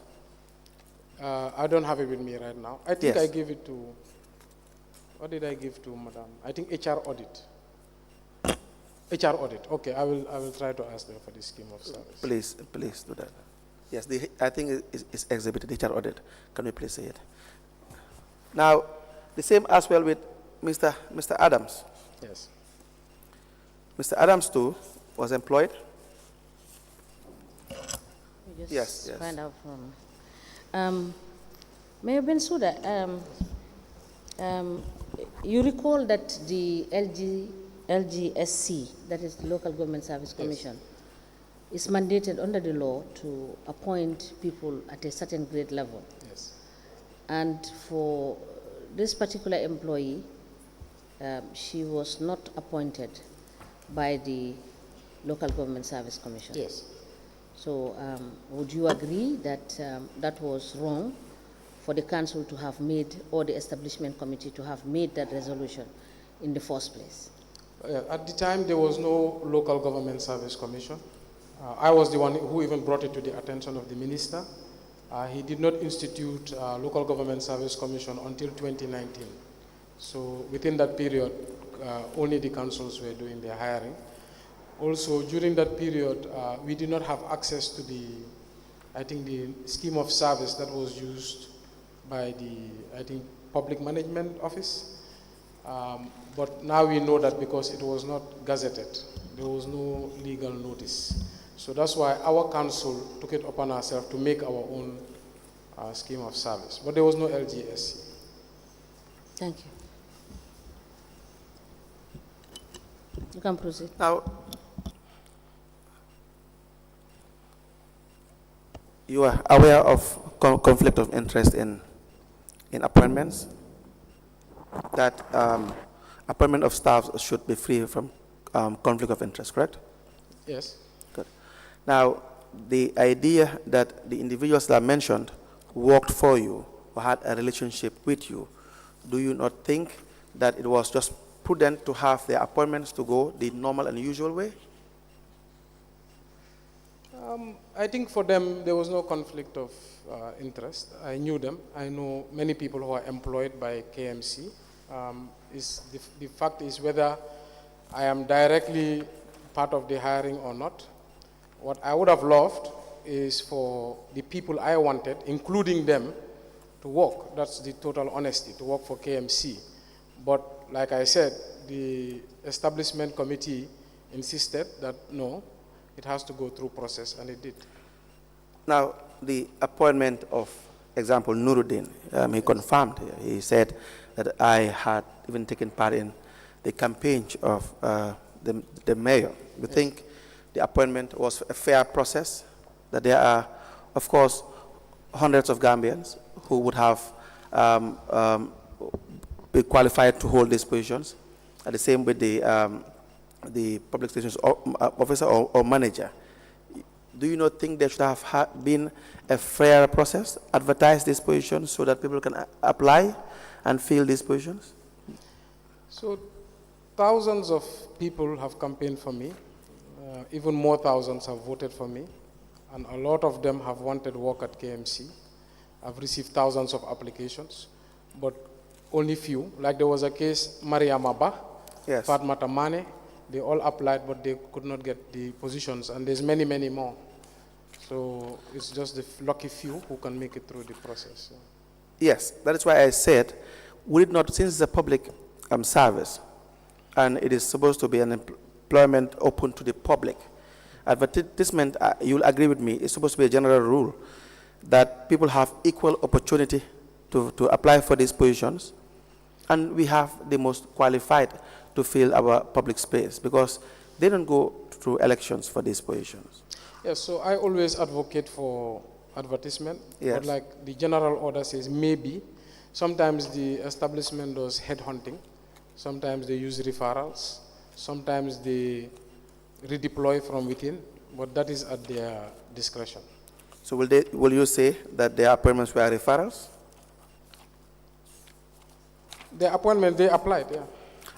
I don't have it with me right now. I think I gave it to, what did I give to Madam? I think HR audit. HR audit. Okay, I will try to ask them for the scheme of service. Please do that. Yes, I think it's exhibited, HR audit. Can we please say it? Now, the same as well with Mr. Adams. Yes. Mr. Adams too was employed. Yes. Find out from Mayor Bensouda. You recall that the LGSC, that is the Local Government Service Commission, is mandated under the law to appoint people at a certain grade level. Yes. And for this particular employee, she was not appointed by the Local Government Service Commission. Yes. So would you agree that that was wrong for the council to have made, or the establishment committee to have made that resolution in the first place? At the time, there was no Local Government Service Commission. I was the one who even brought it to the attention of the minister. He did not institute Local Government Service Commission until 2019. So within that period, only the councils were doing their hiring. Also, during that period, we did not have access to the scheme of service that was used by the, Public Management Office. But now we know that because it was not gazetted, there was no legal notice. So that's why our council took it upon ourselves to make our own scheme of service. But there was no LGSC. Thank you. You can proceed. Now, you are aware of conflict of interest in appointments, that appointment of staff should be free from conflict of interest, correct? Yes. Good. Now, the idea that the individuals that are mentioned worked for you or had a relationship with you, do you not think that it was just prudent to have their appointments to go the normal and usual way? I think for them, there was no conflict of interest. I knew them. I know many people who are employed by KMC. The fact is whether I am directly part of the hiring or not. What I would have loved is for the people I wanted, including them, to work. That's the total honesty, to work for KMC. But like I said, the establishment committee insisted that no, it has to go through process, and it did. Now, the appointment of, example, Nuruddin, he confirmed, he said that I had even taken part in the campaign of the mayor. You think the appointment was a fair process? That there are, of course, hundreds of Gambians who would have be qualified to hold these positions, and the same with the public relations officer or manager. Do you not think there should have been a fair process, advertise these positions so that people can apply and fill these positions? So thousands of people have campaigned for me. Even more thousands have voted for me. And a lot of them have wanted work at KMC. I've received thousands of applications, but only few. Like there was a case, Maria Maba, yes, Fatmata Mane, they all applied, but they could not get the positions, and there's many, many more. So it's just the lucky few who can make it through the process. So. Yes, that is why I said, would it not, since it's a public service, and it is supposed to be an employment open to the public, advertisement, you'll agree with me, it's supposed to be a general rule that people have equal opportunity to apply for these positions, and we have the most qualified to fill our public space because they don't go through elections for these positions. Yes, so I always advocate for advertisement, yes, but like the general order says, maybe. Sometimes the establishment does headhunting, sometimes they use referrals, sometimes they redeploy from within, but that is at their discretion. So will you say that their appointments were referrals? The appointment, they applied, yeah.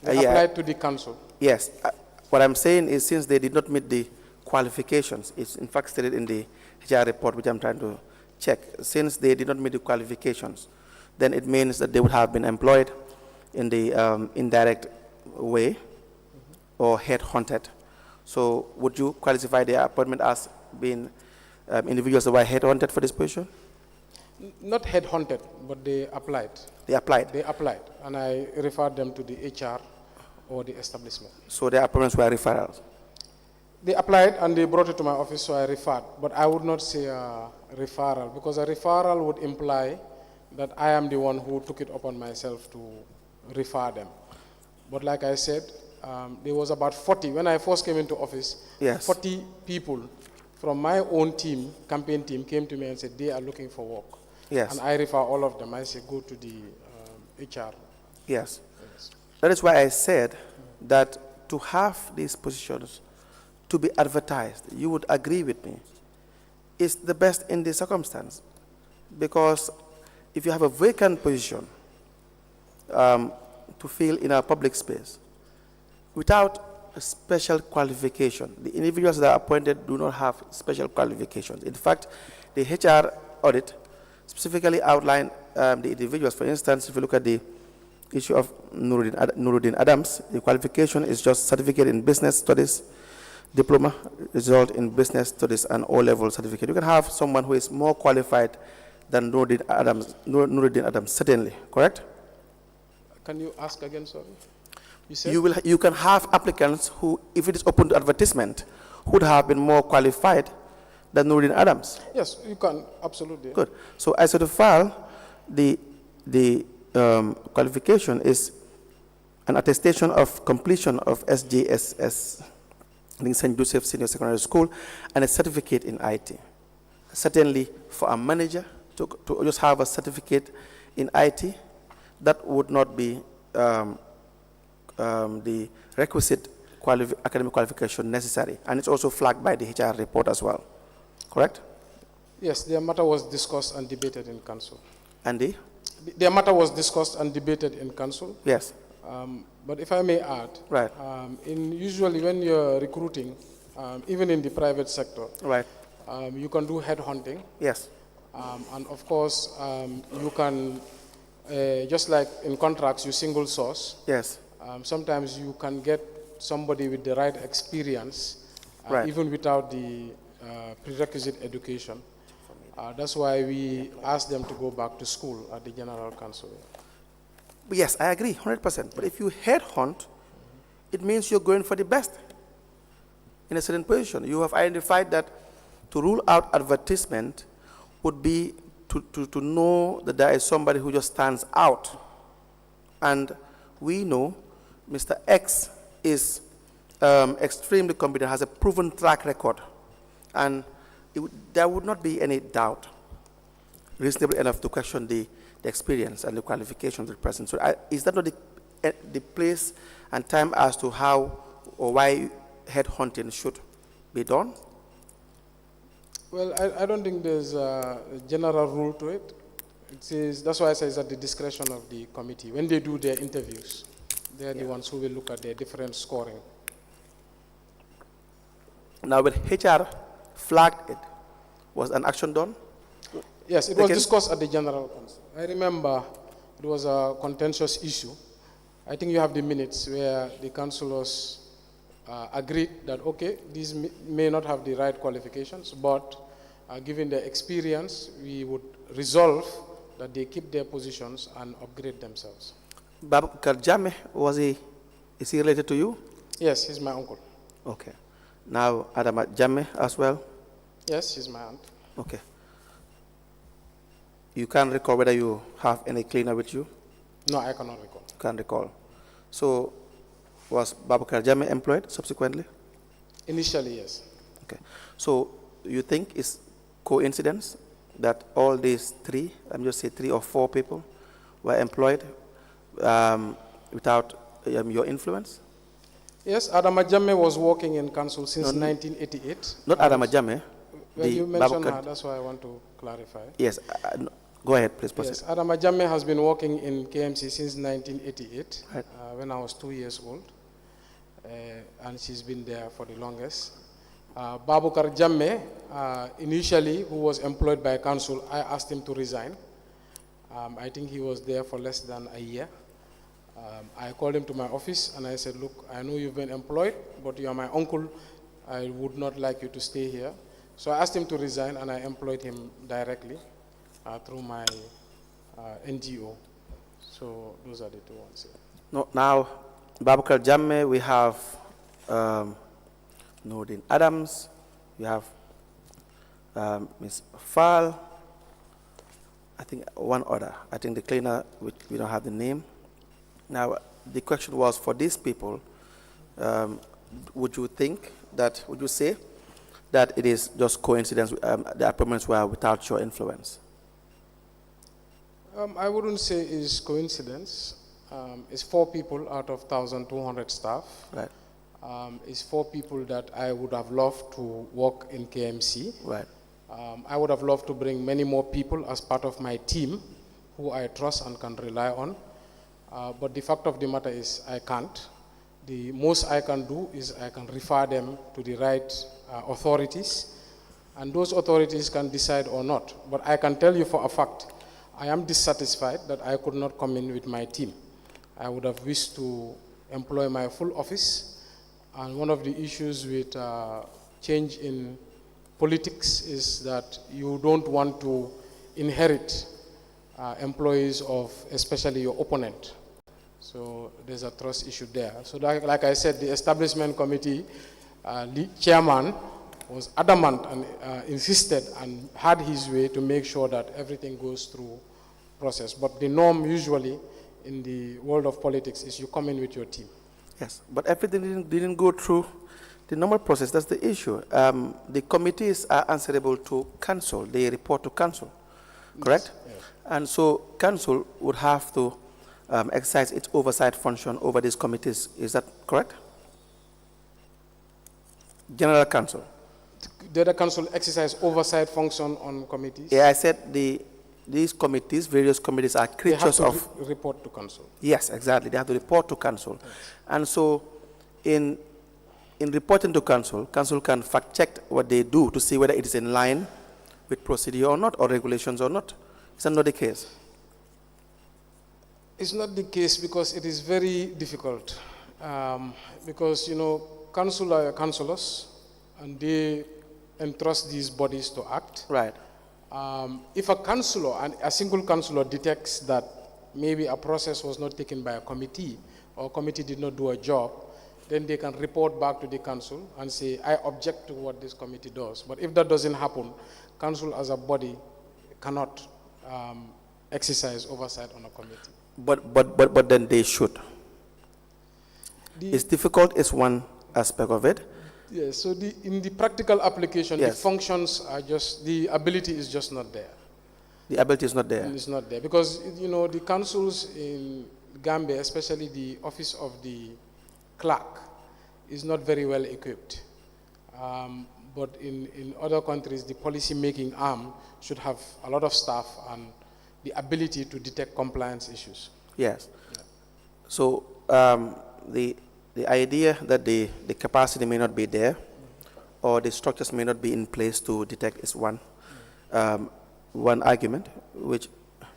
They applied to the council. Yes. What I'm saying is since they did not meet the qualifications, it's in fact stated in the HR report, which I'm trying to check. Since they did not meet the qualifications, then it means that they would have been employed in the indirect way or headhunted. So would you qualify their appointment as being individuals that were headhunted for this position? Not headhunted, but they applied. They applied? They applied, and I referred them to the HR or the establishment. So their appointments were referrals? They applied and they brought it to my office, so I referred. But I would not say a referral, because a referral would imply that I am the one who took it upon myself to refer them. But like I said, there was about 40, when I first came into office, yes, 40 people from my own team, campaign team, came to me and said they are looking for work. Yes. And I refer all of them. I say go to the HR. Yes. Yes. That is why I said that to have these positions to be advertised, you would agree with me, is the best in this circumstance. Because if you have a vacant position to fill in a public space, without a special qualification, the individuals that are appointed do not have special qualifications. In fact, the HR audit specifically outlined the individuals. For instance, if you look at the issue of Nuruddin Adams, the qualification is just certificate in business studies, diploma, result in business studies, and O-level certificate. You can have someone who is more qualified than Nuruddin Adams, certainly, correct? Can you ask again, sorry? You can have applicants who, if it is open to advertisement, would have been more qualified than Nuruddin Adams. Yes, you can, absolutely. Good. So as to the file, the qualification is an attestation of completion of SJSS, I think St. Joseph Senior Secondary School, and a certificate in IT. Certainly for a manager to just have a certificate in IT, that would not be the requisite academic qualification necessary. And it's also flagged by the HR report as well. Correct? Yes, their matter was discussed and debated in council. And their matter was discussed and debated in council. Yes. But if I may add, Right. Usually when you're recruiting, even in the private sector, Right. you can do headhunting. Yes. And of course, you can, just like in contracts, you single source. Yes. Sometimes you can get somebody with the right experience, Right. even without the prerequisite education. That's why we ask them to go back to school at the General Council. Yes, I agree, 100%. But if you headhunt, it means you're going for the best in a certain position. You have identified that to rule out advertisement would be to know that there is somebody who just stands out. And we know Mr. X is extremely competent, has a proven track record. And there would not be any doubt, reasonable enough to question the experience and the qualifications of the person. So is that not the place and time as to how or why headhunting should be done? Well, I don't think there's a general rule to it. That's why I say it's at the discretion of the committee. When they do their interviews, they're the ones who will look at their different scoring. Now, when HR flagged it, was an action done? Yes, it was discussed at the General Council. I remember it was a contentious issue. I think you have the minutes where the councillors agreed that, okay, these may not have the right qualifications, but given their experience, we would resolve that they keep their positions and upgrade themselves. Babakar Jammeh, is he related to you? Yes, he's my uncle. Okay. Now, Adama Jammeh as well? Yes, she's my aunt. Okay. You can't recall whether you have any cleaner with you? No, I cannot recall. Can't recall. So, was Babakar Jammeh employed subsequently? Initially, yes. Okay. So, you think it's coincidence that all these three, I'm just say 3 or 4 people, were employed without your influence? Yes, Adama Jammeh was working in council since 1988. Not Adama Jammeh. Well, you mentioned her, that's why I want to clarify. Yes, go ahead, please proceed. Yes, Adama Jammeh has been working in KMC since 1988, Right. when I was 2 years old, and she's been there for the longest. Babukar Jammeh, initially, who was employed by council, I asked him to resign. I think he was there for less than a year. I called him to my office and I said, look, I know you've been employed, but you are my uncle. I would not like you to stay here. So I asked him to resign and I employed him directly through my NGO. So those are the 2 ones. Yeah. No, now, Babakar Jammeh, we have Nordin Adams, we have Ms. Fall, I think one other. I think the cleaner, we don't have the name. Now, the question was for these people, would you say that it is just coincidence, the appointments were without your influence? I wouldn't say it's coincidence. It's 4 people out of 1,200 staff. Right. It's 4 people that I would have loved to work in KMC. Right. I would have loved to bring many more people as part of my team who I trust and can rely on. But the fact of the matter is I can't. The most I can do is I can refer them to the right authorities, and those authorities can decide or not. But I can tell you for a fact, I am dissatisfied that I could not come in with my team. I would have wished to employ my full office, and one of the issues with change in politics is that you don't want to inherit employees of especially your opponent. So there's a trust issue there. So like I said, the establishment committee chairman was adamant and insisted and had his way to make sure that everything goes through process. But the norm usually in the world of politics is you come in with your team. Yes, but everything didn't go through the normal process. That's the issue. The committees are answerable to council. They report to council, correct? Yes, yes. And so council would have to exercise its oversight function over these committees. Is that correct? General Council. Did the council exercise oversight function on committees? Yeah, I said the these committees, various committees, are They have creatures to of. report to council. Yes, exactly. They have to report to council. And so in reporting to council, council can fact check what they do to see whether it is in line with procedure or not, or regulations or not. Is that not the case? It's not the case because it is very difficult. Because, you know, council are councillors and they entrust these bodies to act. Right. If a councillor, and a single councillor detects that maybe a process was not taken by a committee or committee did not do a job, then they can report back to the council and say, I object to what this committee does. But if that doesn't happen, council as a body cannot exercise oversight on a committee. But then they should. It's difficult is one aspect of it. Yes, so in the practical application, Yes. the functions are just, the ability is just not there. The ability is not there. It's not there because, you know, the councils in Gambia, especially the office of the clerk, is not very well equipped. But in other countries, the policy-making arm should have a lot of staff and the ability to detect compliance issues. Yes. Yeah. So the idea that the capacity may not be there, or the structures may not be in place to detect is one argument, which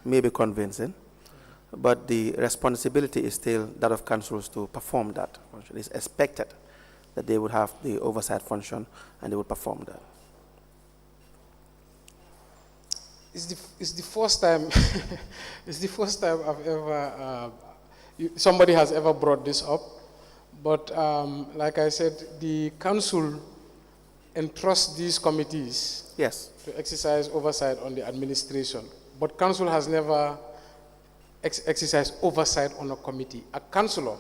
may be convincing, but the responsibility is still that of councils to perform that function. It's expected that they would have the oversight function and they would perform that. It's the first time. It's the first time I've ever somebody has ever brought this up. But like I said, the council entrusts these committees Yes. to exercise oversight on the administration. But council has never exercised oversight on a committee. A councillor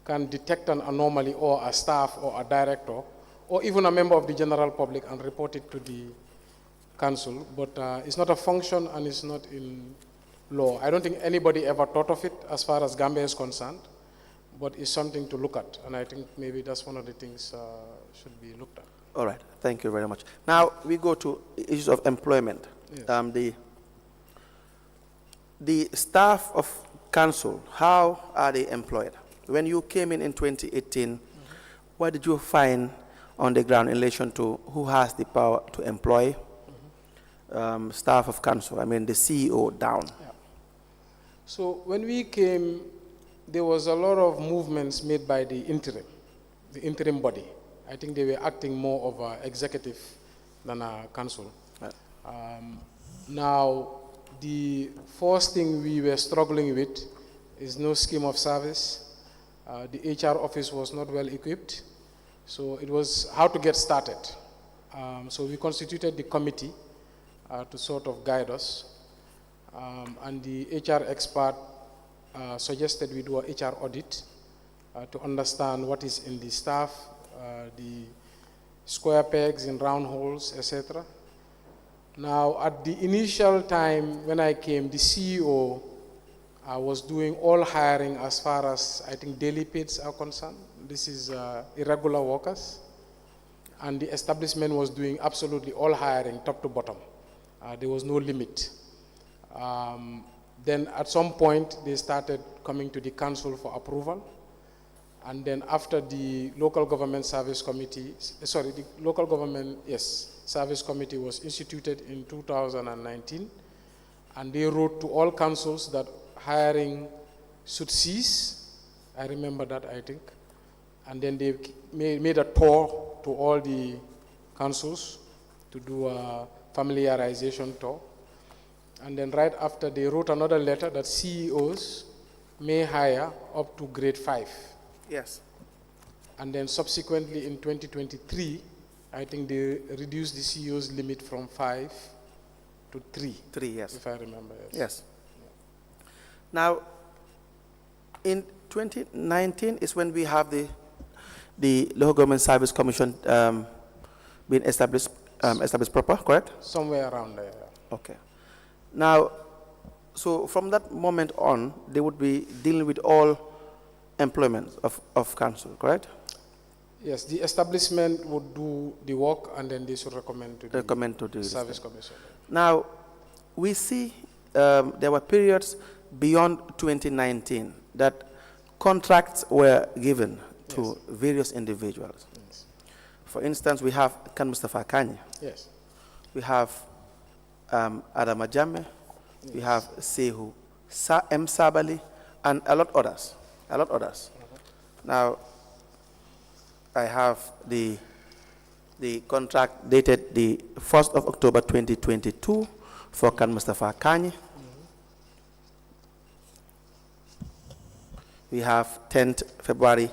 can detect an anomaly, or a staff or a director, or even a member of the general public, and report it to the council. But it's not a function and it's not in law. I don't think anybody ever thought of it as far as Gambia is concerned. But it's something to look at, and I think maybe that's one of the things should be looked at. All right, thank you very much. Now we go to issues of employment. Yes. The staff of council, how are they employed? When you came in 2018, what did you find on the ground in relation to who has the power to employ staff of council? I mean, the CEO down. Yeah. So when we came, there was a lot of movements made by the interim body. I think they were acting more of an executive than a council. Right. Now, the first thing we were struggling with is no scheme of service. The HR office was not well equipped, so it was how to get started. So we constituted the committee to sort of guide us, and the HR expert suggested we do a HR audit to understand what is in the staff, the square pegs in round holes, etc. Now, at the initial time when I came, the CEO was doing all hiring as far as, I think, daily pays are concerned. This is irregular workers. And the establishment was doing absolutely all hiring, top to bottom. There was no limit. Then at some point, they started coming to the council for approval. And then after the local government service committee, the local government, service committee was instituted in 2019. And they wrote to all councils that hiring should cease. I remember that, I think. And then they made a tour to all the councils to do a familiarization tour. And then right after, they wrote another letter that CEOs may hire up to grade 5. Yes. And then subsequently in 2023, I think they reduced the CEO's limit from 5 to 3. 3, yes. If I remember, yes. Yes. Now, in 2019 is when we have the Local Government Service Commission being established proper, correct? Somewhere around there, yeah. Okay. Now, so from that moment on, they would be dealing with all employment of council, correct? Yes, the establishment would do the work and then they should recommend to the service commission. Now, we see there were periods beyond 2019 that contracts were given to various individuals. Yes. For instance, we have Kan Mustafa Kanye. Yes. We have Adama Jammeh. We have Sehu M. Sabali, and a lot others. Now, I have the contract dated the 1st of October 2022 for Kan Mustafa Kanye. We have 10th February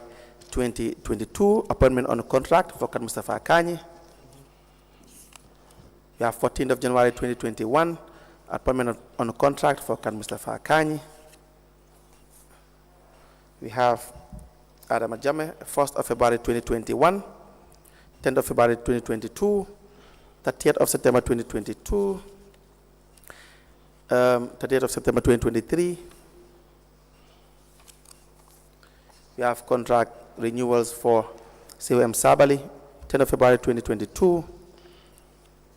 2022, appointment on a contract for Kan Mustafa Kanye. We have 14th of January 2021, appointment on a contract for Kan Mustafa Kanye. We have Adama Jammeh, 1st of February 2021, 10th of February 2022, 30th of September 2022, 30th of September 2023. We have contract renewals for COM Sabali, 10th of February 2022,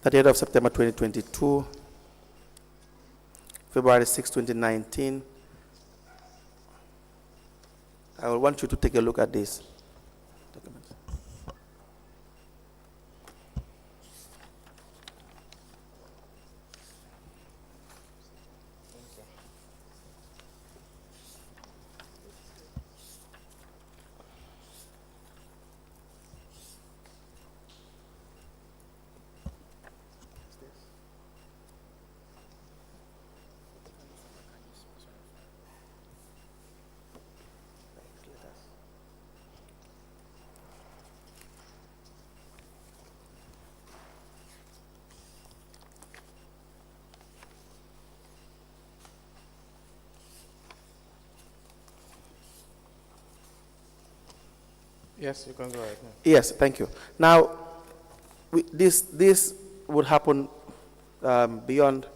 30th of September 2022, February 6, 2019. I will want you to take a look at this document. Yes, you can go ahead. Yes, thank you. Now, this would happen beyond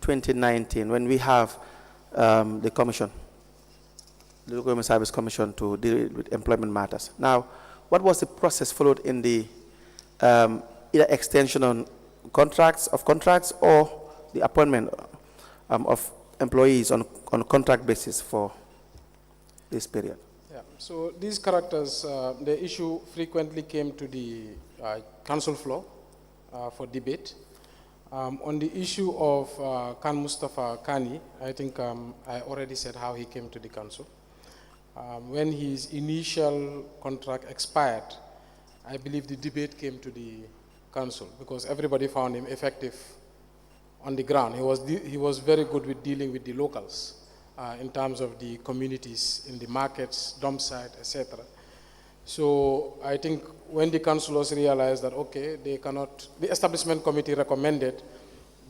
2019 when we have the commission, the Local Government Service Commission, to deal with employment matters. Now, what was the process followed in the either extension on contracts or the appointment of employees on contract basis for this period? Yeah. So these characters, the issue frequently came to the council floor for debate. On the issue of Kan Mustafa Kani, I think I already said how he came to the council. When his initial contract expired, I believe the debate came to the council because everybody found him effective on the ground. He was very good with dealing with the locals in terms of the communities in the markets, dump site, etc. So I think when the councillors realized that, okay, they cannot, the establishment committee recommended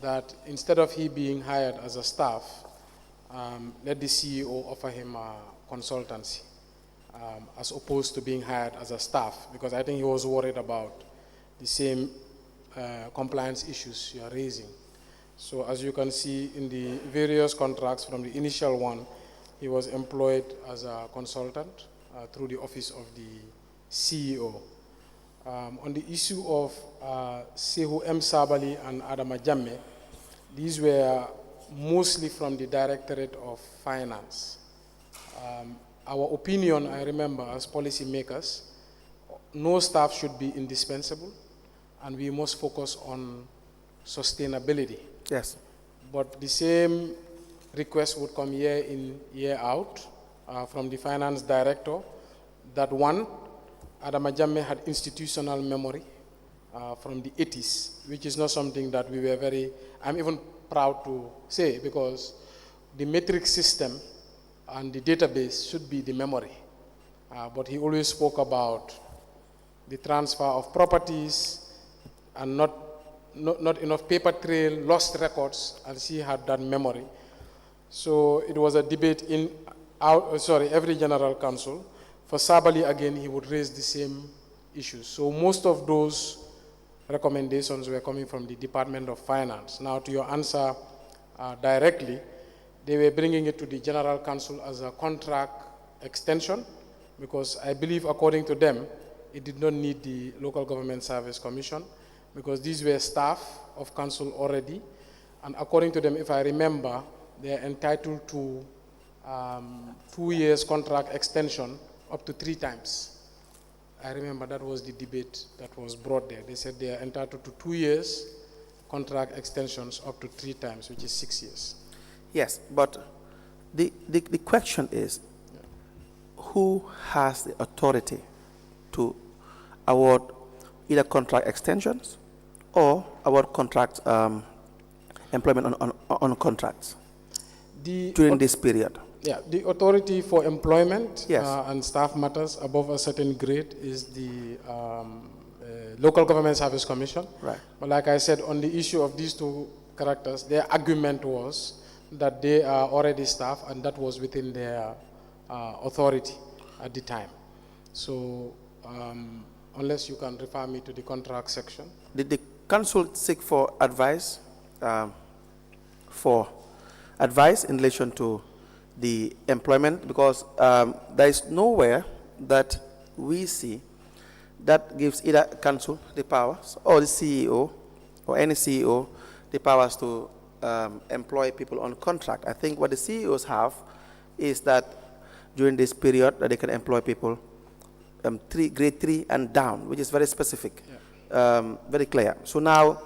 that instead of he being hired as a staff, let the CEO offer him a consultancy as opposed to being hired as a staff, because I think he was worried about the same compliance issues you are raising. So as you can see in the various contracts from the initial one, he was employed as a consultant through the office of the CEO. On the issue of Sehu M. Sabali and Adama Jammeh, these were mostly from the Directorate of Finance. Our opinion, I remember, as policymakers, no staff should be indispensable, and we must focus on sustainability. Yes. But the same request would come year in, year out from the finance director that one, Adama Jammeh had institutional memory from the 80s, which is not something that we were I'm even proud to say, because the metric system and the database should be the memory. But he always spoke about the transfer of properties and not enough paper trail, lost records, and she had that memory. So it was a debate in every general council. For Sabali, again, he would raise the same issues. So most of those recommendations were coming from the Department of Finance. Now, to your answer directly, they were bringing it to the general council as a contract extension, because I believe, according to them, it did not need the Local Government Service Commission, because these were staff of council already. And according to them, if I remember, they are entitled to 2 years contract extension up to 3 times. I remember that was the debate that was brought there. They said they are entitled to 2 years contract extensions up to 3 times, which is 6 years. Yes, but the question is, who has the authority to award either contract extensions or award contract employment on contracts during this period? Yeah, the authority for employment Yes. And staff matters above a certain grade is the Local Government Service Commission. Right. But like I said, on the issue of these 2 characters, their argument was that they are already staff and that was within their authority at the time. So unless you can refer me to the contract section. Did the council seek for advice in relation to the employment? Because there is nowhere that we see that gives either council the powers or the CEO or any CEO the powers to employ people on contract. I think what the CEOs have is that during this period that they can employ people grade 3 and down, which is very specific, very clear. So now,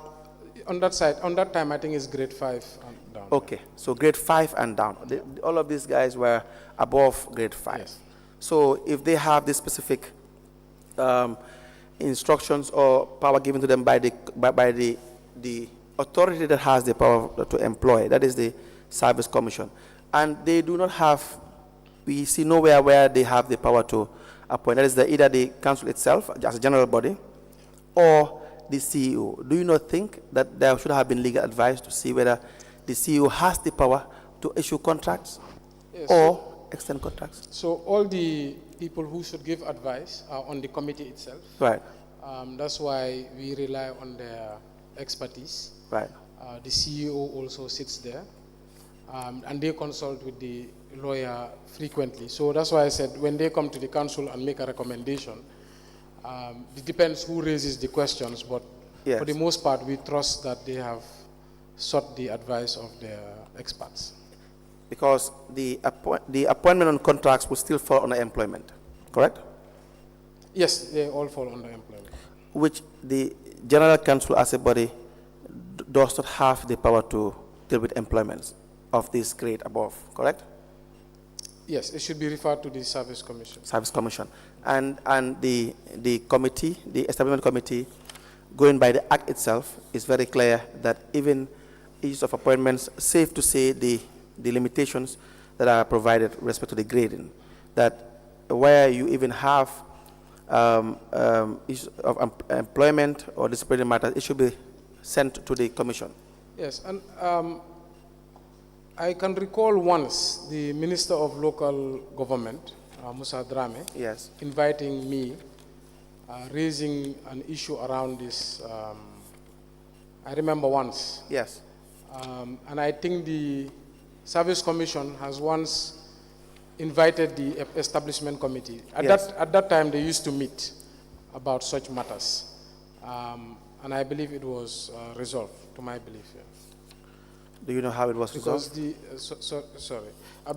on that side, on that time, I think it's grade 5 and down. okay, so grade 5 and down. All of these guys were above grade 5. Yes. So if they have this specific instructions or power given to them by the authority that has the power to employ, that is the Service Commission, and they do not have, we see nowhere where they have the power to appoint. That is either the council itself as a general body or the CEO. Do you not think that there should have been legal advice to see whether the CEO has the power to issue contracts or extend contracts? So all the people who should give advice are on the committee itself. Right. That's why we rely on their expertise. Right. The CEO also sits there, and they consult with the lawyer frequently. So that's why I said when they come to the council and make a recommendation, it depends who raises the questions, but Yes. for the most part, we trust that they have sought the advice of their experts. Because the appointment on contracts will still fall under employment, correct? Yes, they all fall under employment. Which the General Council as a body does not have the power to deal with employments of this grade above, correct? Yes, it should be referred to the Service Commission. Service Commission. And the committee, the establishment committee, going by the act itself, is very clear that even issues of appointments, safe to say the limitations that are provided with respect to the grading, that where you even have issues of employment or disciplinary matters, it should be sent to the commission. Yes, and I can recall once the Minister of Local Government, Musa Drame, Yes. inviting me, raising an issue around this. I remember once. Yes. And I think the Service Commission has once invited the Establishment Committee. At that time, they used to meet about such matters. And I believe it was resolved, to my belief. Yeah. Do you know how it was resolved?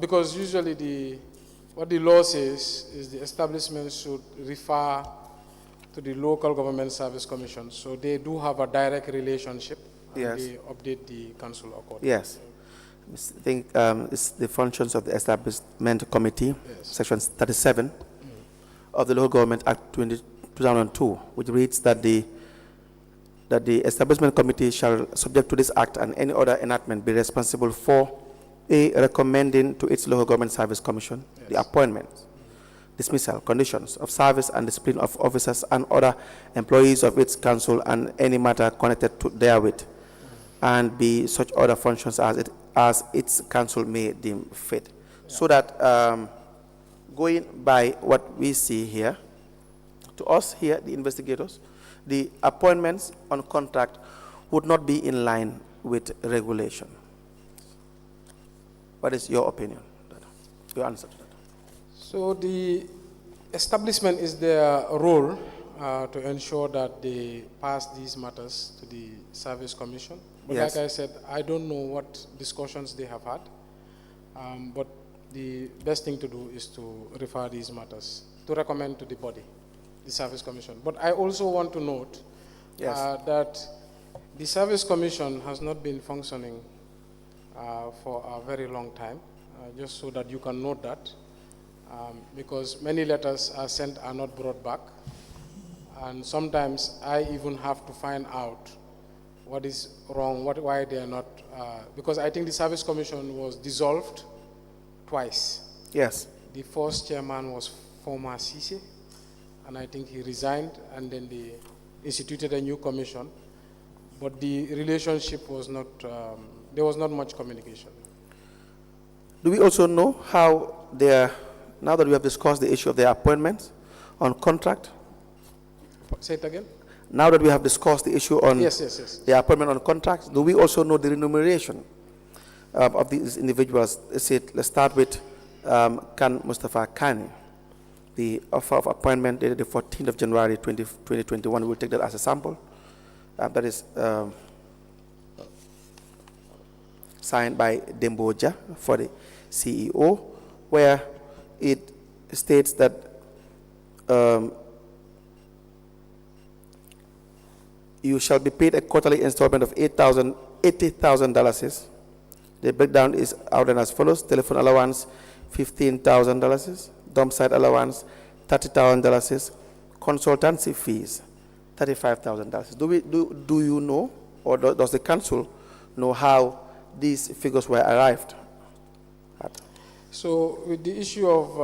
Because usually what the law says is the establishment should refer to the Local Government Service Commission. So they do have a direct relationship. Yes. And they update the council accordingly. Yes. I think it's the functions of the Establishment Committee, Yes. Section 37 of the Local Government Act 2002, which reads that the Establishment Committee shall, subject to this Act and any other enactment, be responsible for recommending to its Local Government Service Commission the appointment, dismissal, conditions of service and discipline of officers and other employees of its council and any matter connected to therewith, and be such other functions as its council may deem fit. So that going by what we see here, to us here, the investigators, the appointments on contract would not be in line with regulation. What is your opinion? Your answer to that? So the establishment is their role to ensure that they pass these matters to the Service Commission. But Yes. like I said, I don't know what discussions they have had. But the best thing to do is to refer these matters, to recommend to the body, the Service Commission. But I also want to note that the Service Commission has not been functioning for a very long time, just so that you can note that, because many letters are sent are not brought back. And sometimes I even have to find out what is wrong, why they are not, because I think the Service Commission was dissolved twice. Yes. The first chairman was former Sisi, and I think he resigned, and then they instituted a new commission, but the relationship was not, there was not much communication. Do we also know how they are, now that we have discussed the issue of their appointments on contract? Say it again? Now that we have discussed the issue on Yes. the appointment on contracts, do we also know the remuneration of these individuals? Let's start with Khan Mustafa Kani. The offer of appointment dated the 14th of January 2021. We'll take that as a sample. That is signed by Demboja for the CEO, where it states that you shall be paid a quarterly installment of $80,000. The breakdown is outlined as follows: telephone allowance, $15,000, dump site allowance, $30,000, consultancy fees, $35,000. Do you know, or does the council know how these figures were arrived at? So with the issue of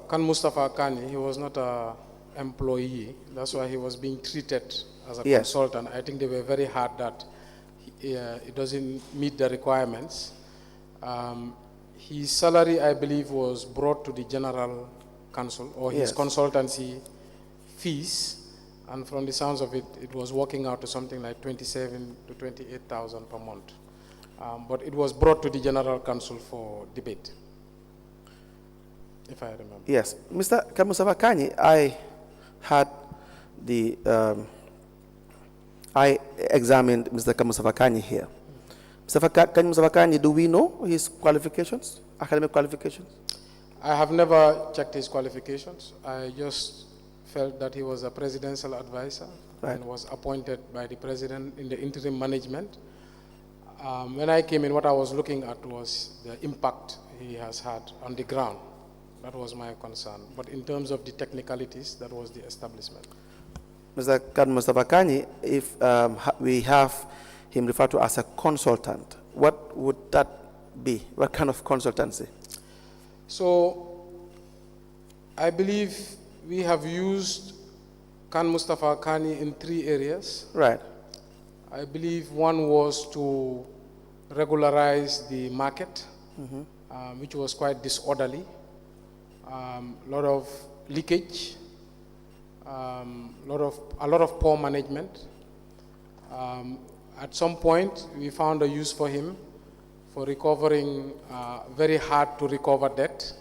Khan Mustafa Kani, he was not an employee. That's why he was being treated as a consultant. I think they were very hard that it doesn't meet the requirements. His salary, I believe, was brought to the General Council, or his consultancy fees, and from the sounds of it, it was working out to something like 27 to 28,000 per month. But it was brought to the General Council for debate, if I remember. Yes. Mr. Khan Mustafa Kani, I had the I examined Mr. Khan Mustafa Kani here. Mr. Khan Mustafa Kani, do we know his qualifications, academic qualifications? I have never checked his qualifications. I just felt that he was a presidential advisor and was appointed by the president in the interim management. When I came in, what I was looking at was the impact he has had on the ground. That was my concern. But in terms of the technicalities, that was the establishment. Mr. Khan Mustafa Kani, if we have him referred to as a consultant, what would that be? What kind of consultancy? So, I believe we have used Khan Mustafa Kani in 3 areas. Right. I believe one was to regularize the market, which was quite disorderly. A lot of leakage, a lot of poor management. At some point, we found a use for him for recovering very hard to recover debt.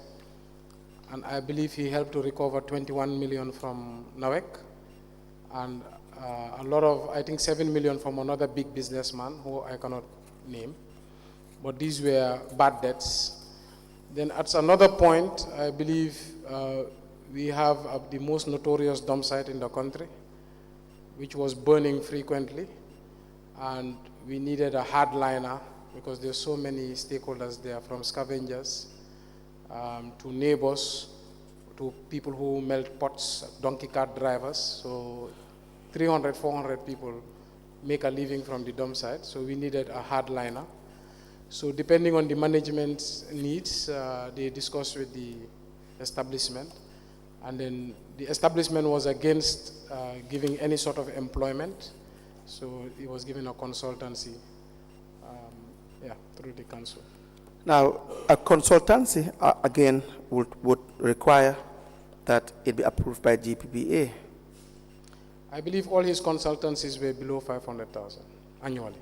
And I believe he helped to recover 21 million from NAWEC, and a lot of, I think 7 million from another big businessman who I cannot name. But these were bad debts. Then at another point, I believe we have the most notorious dump site in the country, which was burning frequently. And we needed a hardliner because there's so many stakeholders there, from scavengers to neighbors, to people who melt pots, donkey cart drivers. So 300, 400 people make a living from the dump site. So we needed a hardliner. So depending on the management's needs, they discussed with the establishment. And then the establishment was against giving any sort of employment. So it was given a consultancy through the council. Now, a consultancy, again, would require that it be approved by GPPA. I believe all his consultancies were below 500,000 annually.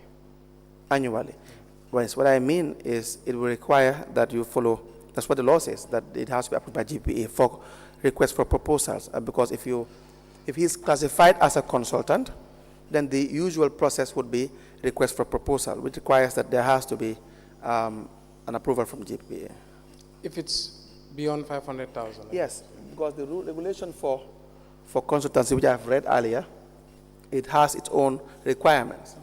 Annually. Yes, what I mean is it will require that you follow, that's what the law says, that it has to be approved by GPPA for requests for proposals. Because if he's classified as a consultant, then the usual process would be request for proposal, which requires that there has to be an approval from GPPA. If it's beyond 500,000. Yes, because the regulation for consultancy, which I've read earlier, it has its own requirements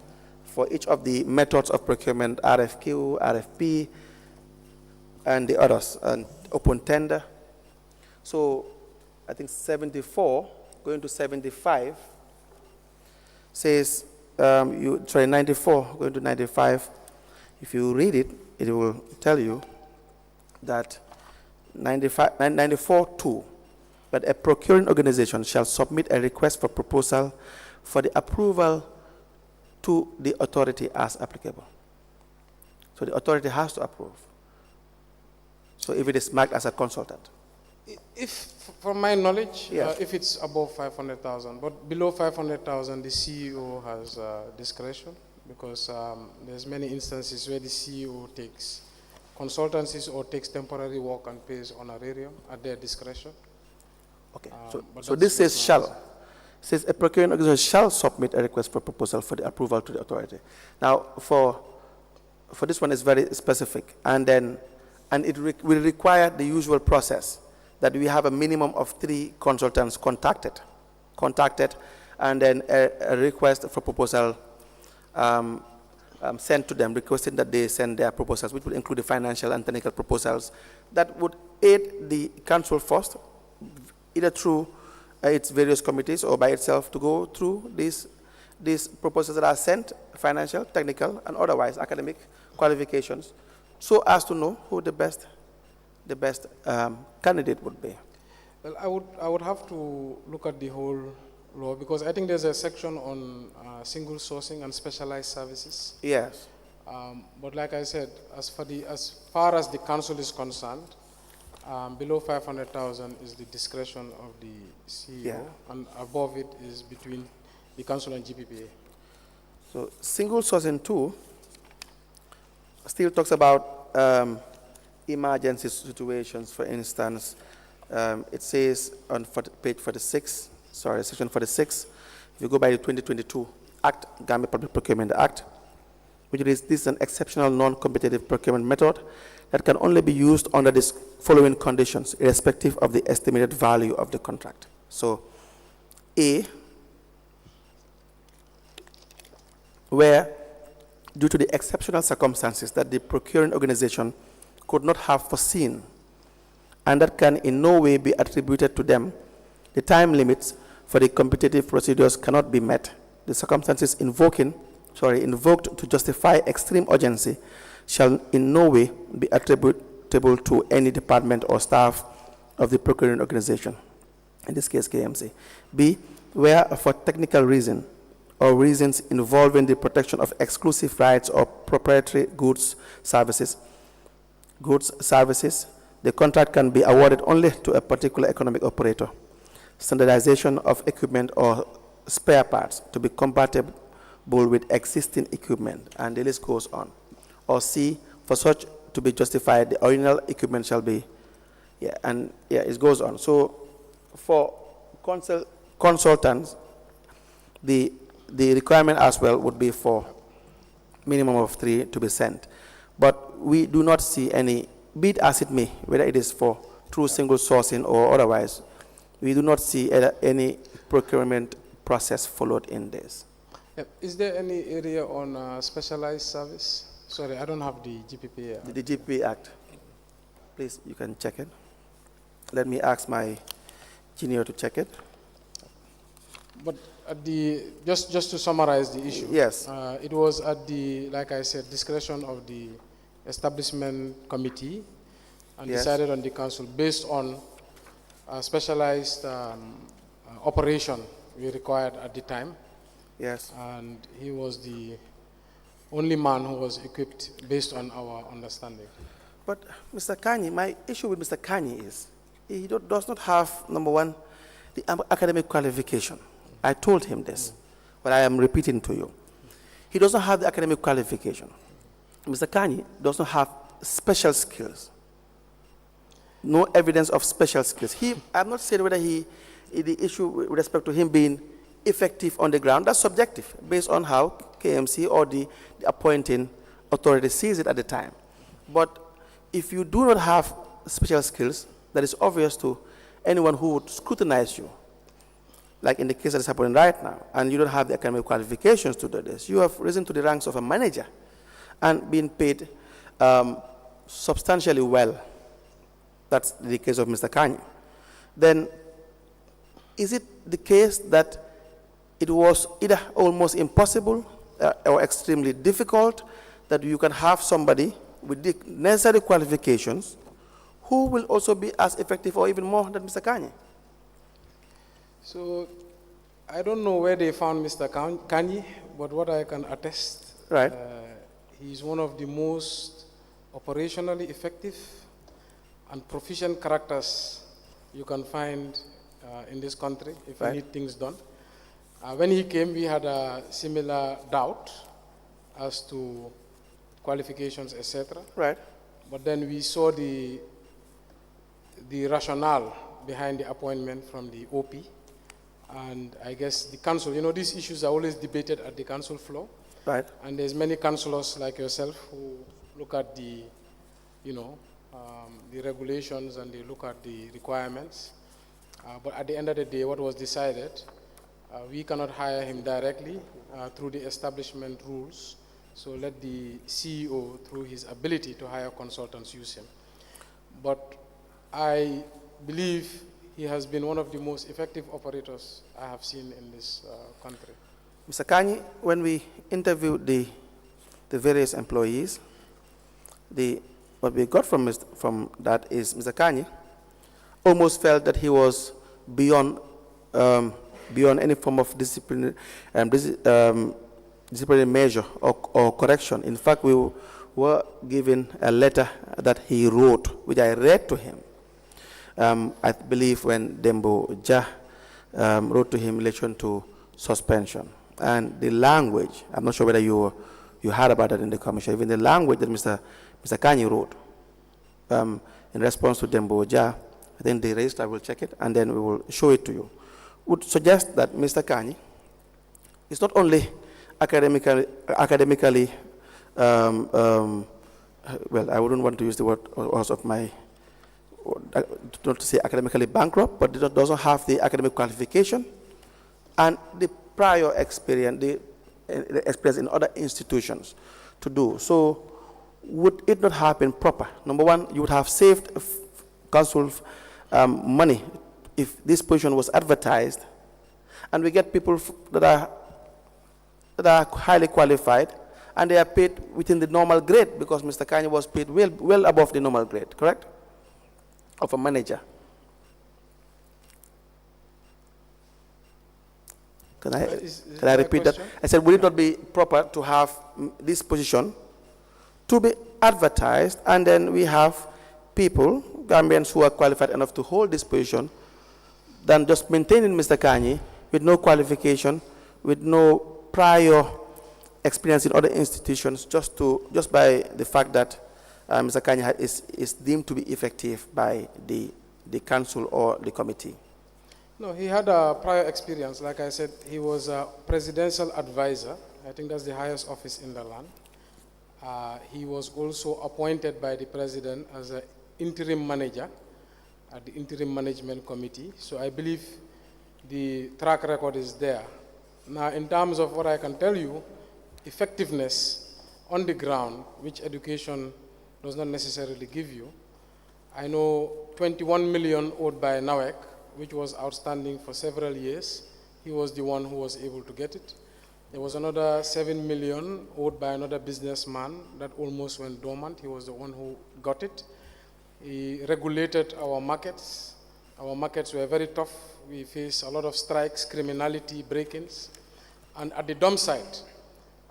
for each of the methods of procurement, RFQ, RFP, and the others, and open tender. So I think 74 going to 75 says, 94 going to 95. If you read it, it will tell you that 94.2, that a procuring organization shall submit a request for proposal for the approval to the authority as applicable. So the authority has to approve. So if it is marked as a consultant. If, from my knowledge, Yes. if it's above 500,000, but below 500,000, the CEO has discretion, because there's many instances where the CEO takes consultancies or takes temporary work and pays honorarium at their discretion. Okay. But So that's this says not shall. nice. Says a procuring organization shall submit a request for proposal for the approval to the authority. Now, for this one, it's very specific, and it will require the usual process that we have a minimum of 3 consultants contacted, and then a request for proposal sent to them, requesting that they send their proposals, which will include the financial and technical proposals that would aid the council first, either through its various committees or by itself, to go through these proposals that are sent, financial, technical, and otherwise academic qualifications, so as to know who the best candidate would be. Well, I would have to look at the whole law, because I think there's a section on single sourcing and specialized services. Yes. But like I said, as far as the council is concerned, below 500,000 is the discretion of the CEO, Yeah. and above it is between the council and GPPA. So single sourcing 2 still talks about emergency situations. For instance, it says on page 46, section 46, if you go by the 2022 Act, Gambia Public Procurement Act, which is this is an exceptional non-competitive procurement method that can only be used under these following conditions, irrespective of the estimated value of the contract. So, A, where due to the exceptional circumstances that the procuring organization could not have foreseen, and that can in no way be attributed to them, the time limits for the competitive procedures cannot be met. The circumstances invoked to justify extreme urgency shall in no way be attributable to any department or staff of the procuring organization, in this case KMC. B, where for technical reason or reasons involving the protection of exclusive rights or proprietary goods, services, the contract can be awarded only to a particular economic operator. Standardization of equipment or spare parts to be compatible with existing equipment, and the list goes on. Or C, for such to be justified, the original equipment shall be, it goes on. So for consultants, the requirement as well would be for minimum of 3 to be sent. But we do not see any, be it as it may, whether it is for through single sourcing or otherwise, we do not see any procurement process followed in this. Is there any area on specialized service? Sorry, I don't have the GPPA. The GPPA Act. Please, you can check it. Let me ask my junior to check it. But at just to summarize the issue. Yes. It was at the, like I said, discretion of the establishment committee, and Yes. decided on the council based on a specialized operation we required at the time. Yes. And he was the only man who was equipped based on our understanding. But Mr. Kanye, my issue with Mr. Kanye is he does not have, number one, the academic qualification. I told him this, but I am repeating to you. He doesn't have the academic qualification. Mr. Kanye does not have special skills. No evidence of special skills. I'm not saying whether the issue with respect to him being effective on the ground, that's subjective, based on how KMC or the appointing authority sees it at the time. But if you do not have special skills that is obvious to anyone who would scrutinize you, like in the case that is happening right now, and you don't have the academic qualifications to do this. You have risen to the ranks of a manager and been paid substantially well. That's the case of Mr. Kanye. Then is it the case that it was either almost impossible or extremely difficult that you can have somebody with the necessary qualifications who will also be as effective or even more than Mr. Kanye? So I don't know where they found Mr. Kanye, but what I can attest, Right. He's one of the most operationally effective and proficient characters you can find in this country if you need things done. When he came, we had a similar doubt as to qualifications, etc. Right. But then we saw the rationale behind the appointment from the OP. And I guess the council, these issues are always debated at the council floor. Right. And there's many councillors like yourself who look at the, the regulations and they look at the requirements. But at the end of the day, what was decided, we cannot hire him directly through the establishment rules. So let the CEO, through his ability to hire consultants, use him. But I believe he has been one of the most effective operators I have seen in this country. Mr. Kanye, when we interviewed the various employees, what we got from that is Mr. Kanye almost felt that he was beyond any form of disciplinary measure or correction. In fact, we were given a letter that he wrote, which I read to him. I believe when Bensouda wrote to him in relation to suspension. And the language, I'm not sure whether you heard about that in the commission, even the language that Mr. Kanye wrote in response to Bensouda, I think the registrar will check it and then we will show it to you, would suggest that Mr. Kanye is not only academically well, I wouldn't want to use the word also of my, not to say academically bankrupt, but it doesn't have the academic qualification and the prior experience, the experience in other institutions to do. So would it not have been proper? Number one, you would have saved council money if this position was advertised and we get people that are highly qualified and they are paid within the normal grade because Mr. Kanye was paid well above the normal grade, correct? Of a manager. Can I repeat that? I said, would it not be proper to have this position to be advertised and then we have people, Gambians who are qualified enough to hold this position than just maintaining Mr. Kanye with no qualification, with no prior experience in other institutions, just by the fact that Mr. Kanye is deemed to be effective by the council or the committee? No, he had a prior experience. Like I said, he was a presidential advisor. I think that's the highest office in the land. He was also appointed by the president as an interim manager at the interim management committee. So I believe the track record is there. Now, in terms of what I can tell you, effectiveness on the ground, which education does not necessarily give you. I know 21 million owed by NAWEC, which was outstanding for several years. He was the one who was able to get it. There was another 7 million owed by another businessman that almost went dormant. He was the one who got it. He regulated our markets. Our markets were very tough. We faced a lot of strikes, criminality, break-ins. And at the dump site,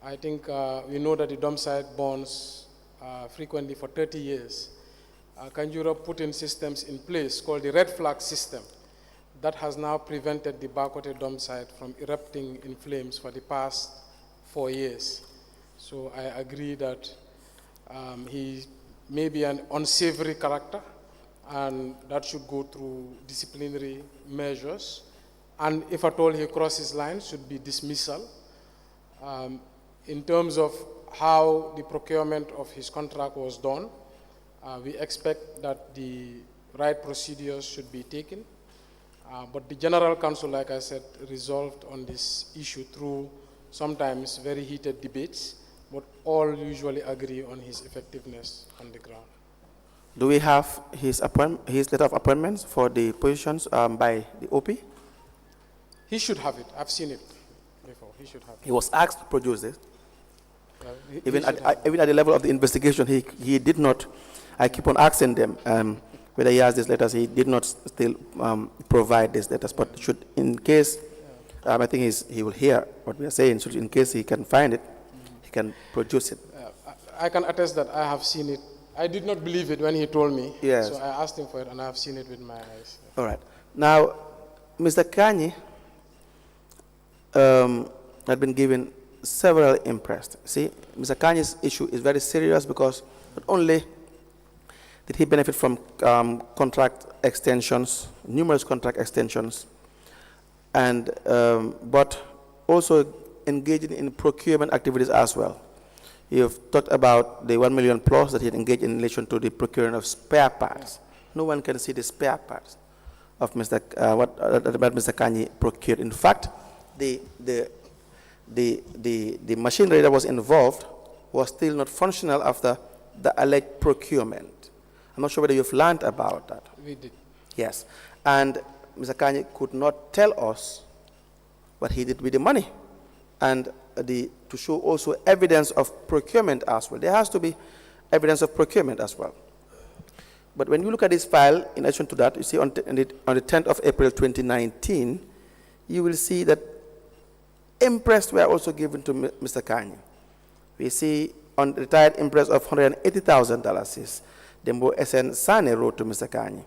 I think we know that the dump site burns frequently for 30 years. Kanjura put in systems in place called the red flag system that has now prevented the Bakote dump site from erupting in flames for the past 4 years. So I agree that he may be an unsavory character and that should go through disciplinary measures. And if at all he crosses lines, should be dismissal. In terms of how the procurement of his contract was done, We expect that the right procedures should be taken, but the General Council, like I said, resolved on this issue through sometimes very heated debates, but all usually agree on his effectiveness on the ground. Do we have his letter of appointments for the positions by the OP? He should have it. I've seen it before. He should have it. He was asked to produce it. Even should have it. at the level of the investigation, he did not. I keep on asking them whether he has these letters. He did not still provide these letters. But should, in case, I think he will hear what we are saying. So in case he can find it, he can produce it. I can attest that I have seen it. I did not believe it when he told me. Yes. So I asked him for it, and I have seen it with my eyes. All right. Now, Mr. Kanye had been given several impressed. See, Mr. Kanye's issue is very serious because not only did he benefit from contract extensions, numerous contract extensions, and but also engaging in procurement activities as well. You've talked about the 1 million plus that he had engaged in relation to the procuring of spare parts. No one can see the spare parts of Mr. What Mr. Kanye procured. In fact, the machinery that was involved was still not functional after the alleged procurement. I'm not sure whether you've learned about that. We did. Yes. And Mr. Kanye could not tell us what he did with the money. And to show also evidence of procurement as well. There has to be evidence of procurement as well. But when you look at this file, in addition to that, you see on the 10th of April 2019, you will see that imprest were also given to Mr. Kanye. We see on retired imprest of $180,000 is Dembo SN Sane wrote to Mr. Kanye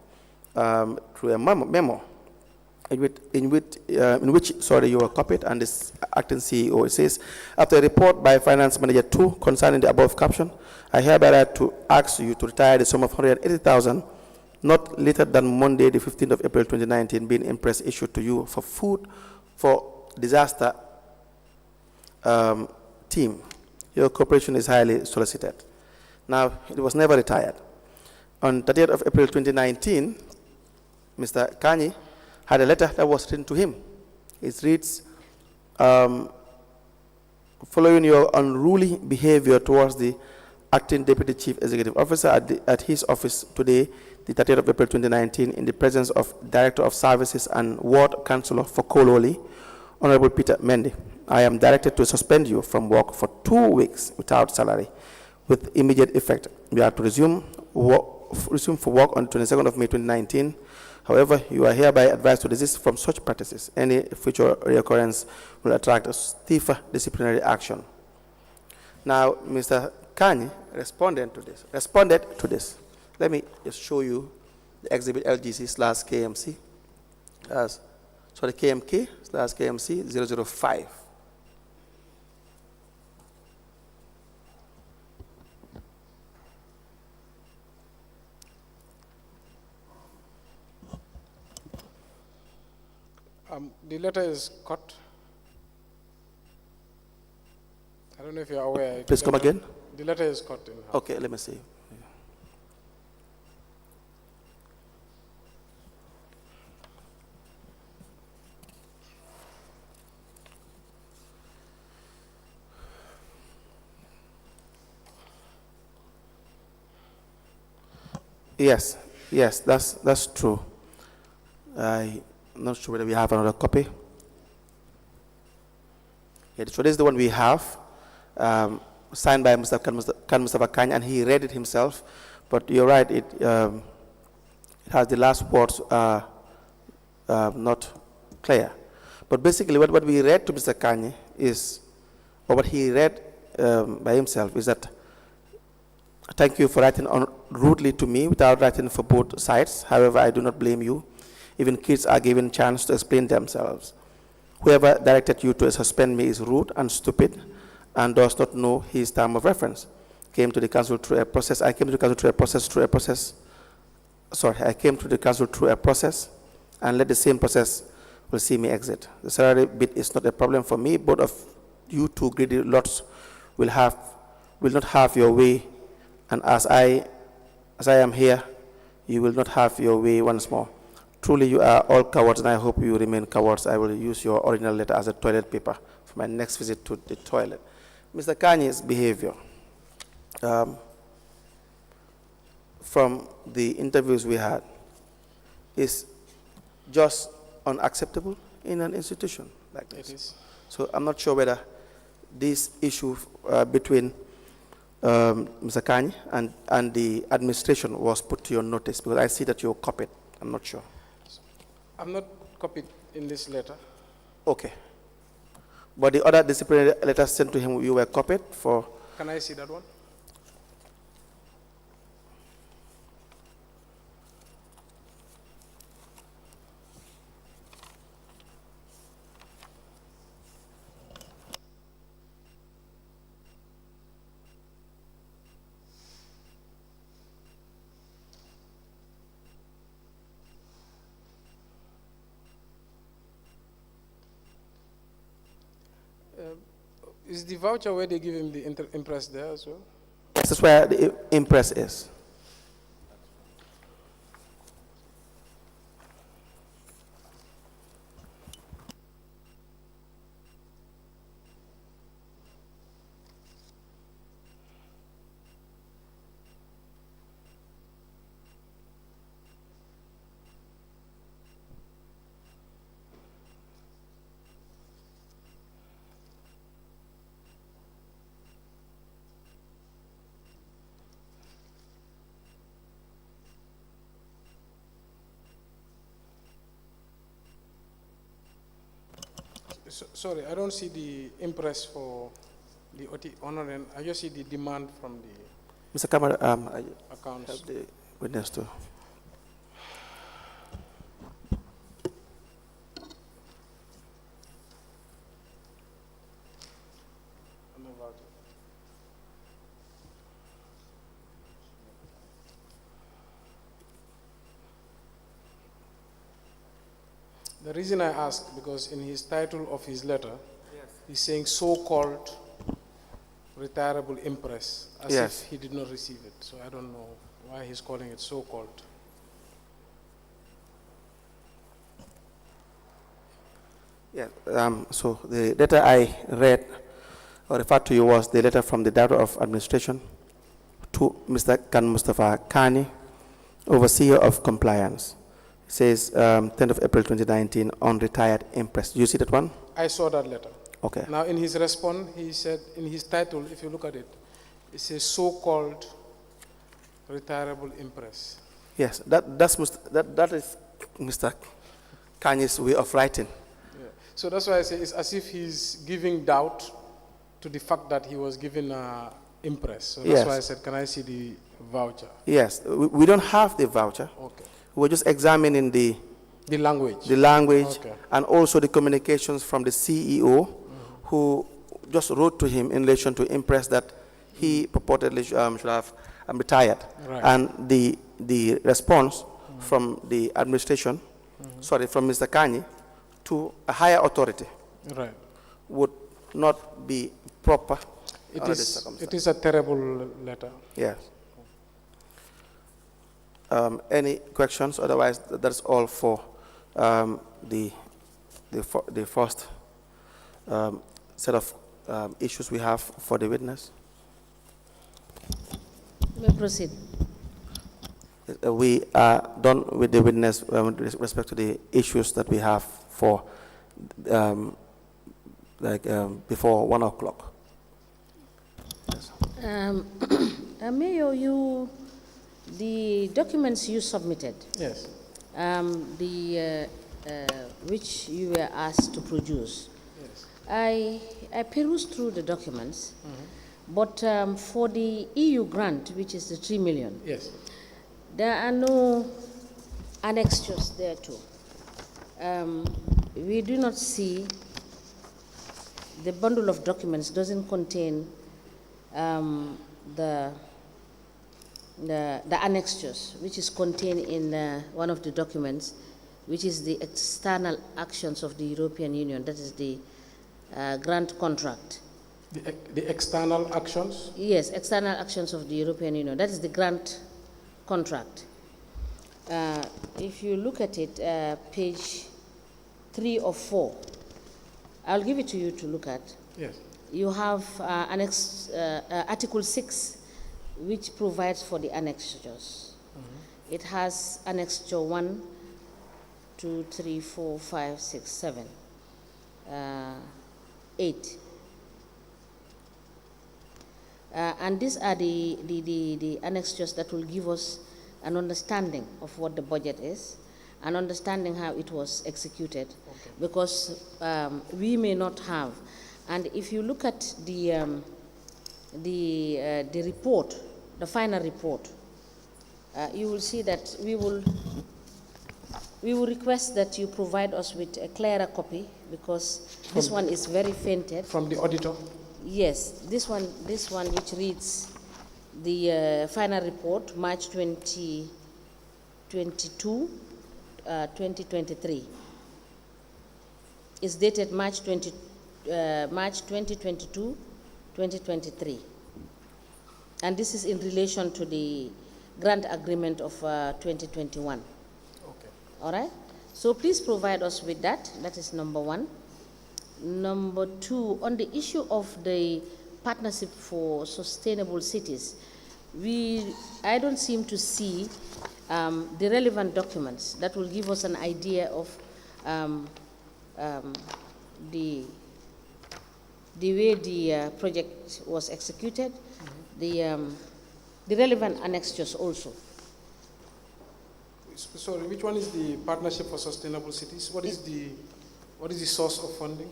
through a memo in which you were copied, and this acting CEO, it says, after a report by Finance Manager 2 concerning the above caption, I hereby write to ask you to retire the sum of $180,000 not later than Monday, the 15th of April 2019, being impress issued to you for food for disaster team. Your cooperation is highly solicited. Now, it was never retired. On 30th of April 2019, Mr. Kanye had a letter that was written to him. It reads, following your unruly behavior towards the acting Deputy Chief Executive Officer at his office today, the 30th of April 2019, in the presence of Director of Services and Ward Councillor for Kololi, Honorable Peter Mendy, I am directed to suspend you from work for 2 weeks without salary with immediate effect. You are to resume for work on 22nd of May 2019. However, you are hereby advised to desist from such practices. Any future reoccurrence will attract a stiffer disciplinary action. Now, Mr. Kanye responded to this. Let me just show you the exhibit LGC/KMC, KMK/KMC 005. The letter is cut. I don't know if you're aware. Please come again. The letter is cut in half. Okay, let me see. Yes, that's true. I'm not sure whether we have another copy. Yeah, so this is the one we have, signed by Mr. Mustafa Kanye, and he read it himself. But you're right, it has the last words not clear. But basically, what we read to Mr. Kanye is, or what he read by himself, is that, thank you for writing rudely to me without writing for both sides. However, I do not blame you. Even kids are given chance to explain themselves. Whoever directed you to suspend me is rude and stupid and does not know his term of reference. I came to the council through a process, and let the same process will see me exit. The salary bit is not a problem for me. Both of you two greedy lots will not have your way, and as as I am here, you will not have your way once more. Truly, you are all cowards, and I hope you remain cowards. I will use your original letter as a toilet paper for my next visit to the toilet. Mr. Kanye's behavior, from the interviews we had, is just unacceptable in an institution like this. It is. So I'm not sure whether this issue between Mr. Kanye and the administration was put to your notice, because I see that you're copied. I'm not sure. I'm not copied in this letter. Okay. But the other disciplinary letters sent to him, you were copied for? Can I see that one? Is the voucher where they give him the impress there as well? This is where the impress is. Sorry, I don't see the impress for the honor, and I just see the demand from the Mr. Kamara, accounts. help the witness too. The reason I ask, because in his title of his letter, he's saying so-called retirable impress, as if he did not receive it. So I don't know why he's calling it so-called. Yeah, so the letter I read or referred to you was the letter from the Director of Administration to Mr. Kan Mustafa Kani, Overseer of Compliance. It says 10th of April 2019 on retired impress. Do you see that one? I saw that letter. Okay. Now in his response, he said, in his title, if you look at it, it says so-called retirable impress. Yes, that is Mr. Kanye's way of writing. Yeah. So that's why I say it's as if he's giving doubt to the fact that he was given impress. So that's why I said, can I see the voucher? Yes, we don't have the voucher. Okay. We're just examining the language. The language, okay. And also the communications from the CEO, who just wrote to him in relation to impress that he purportedly should have retired. Right. And the response from the administration, sorry, from Mr. Kanye to a higher authority, right, would not be proper. It is a terrible letter. Yes. Any questions? Otherwise, that's all for the first set of issues we have for the witness. You may proceed. We are done with the witness with respect to the issues that we have for before 1 o'clock. Yes. Mayor, the documents you submitted, yes, which you were asked to produce, yes, I perused through the documents, but for the EU grant, which is the 3 million, yes, there are no annexures there too. We do not see, the bundle of documents doesn't contain the annexures, which is contained in one of the documents, which is the external actions of the European Union, that is the grant contract. The external actions? Yes, external actions of the European Union. That is the grant contract. If you look at it, page 3 or 4, I'll give it to you to look at. Yes. You have Article 6, which provides for the annexures. It has Annexure 1, 2, 3, 4, 5, 6, 7, 8. And these are the annexures that will give us an understanding of what the budget is, an understanding how it was executed, because we may not have. And if you look at the report, the final report, you will see that we will request that you provide us with a clearer copy, because this one is very fainted. From the auditor? Yes, this one which reads the final report, March 2022, 2023. It's dated March 2022, 2023. And this is in relation to the grant agreement of 2021. Okay. All right? So please provide us with that. That is number one. Number two, on the issue of the Partnership for Sustainable Cities, I don't seem to see the relevant documents that will give us an idea of the way the project was executed, the relevant annexures also. Sorry, which one is the Partnership for Sustainable Cities? What is the source of funding?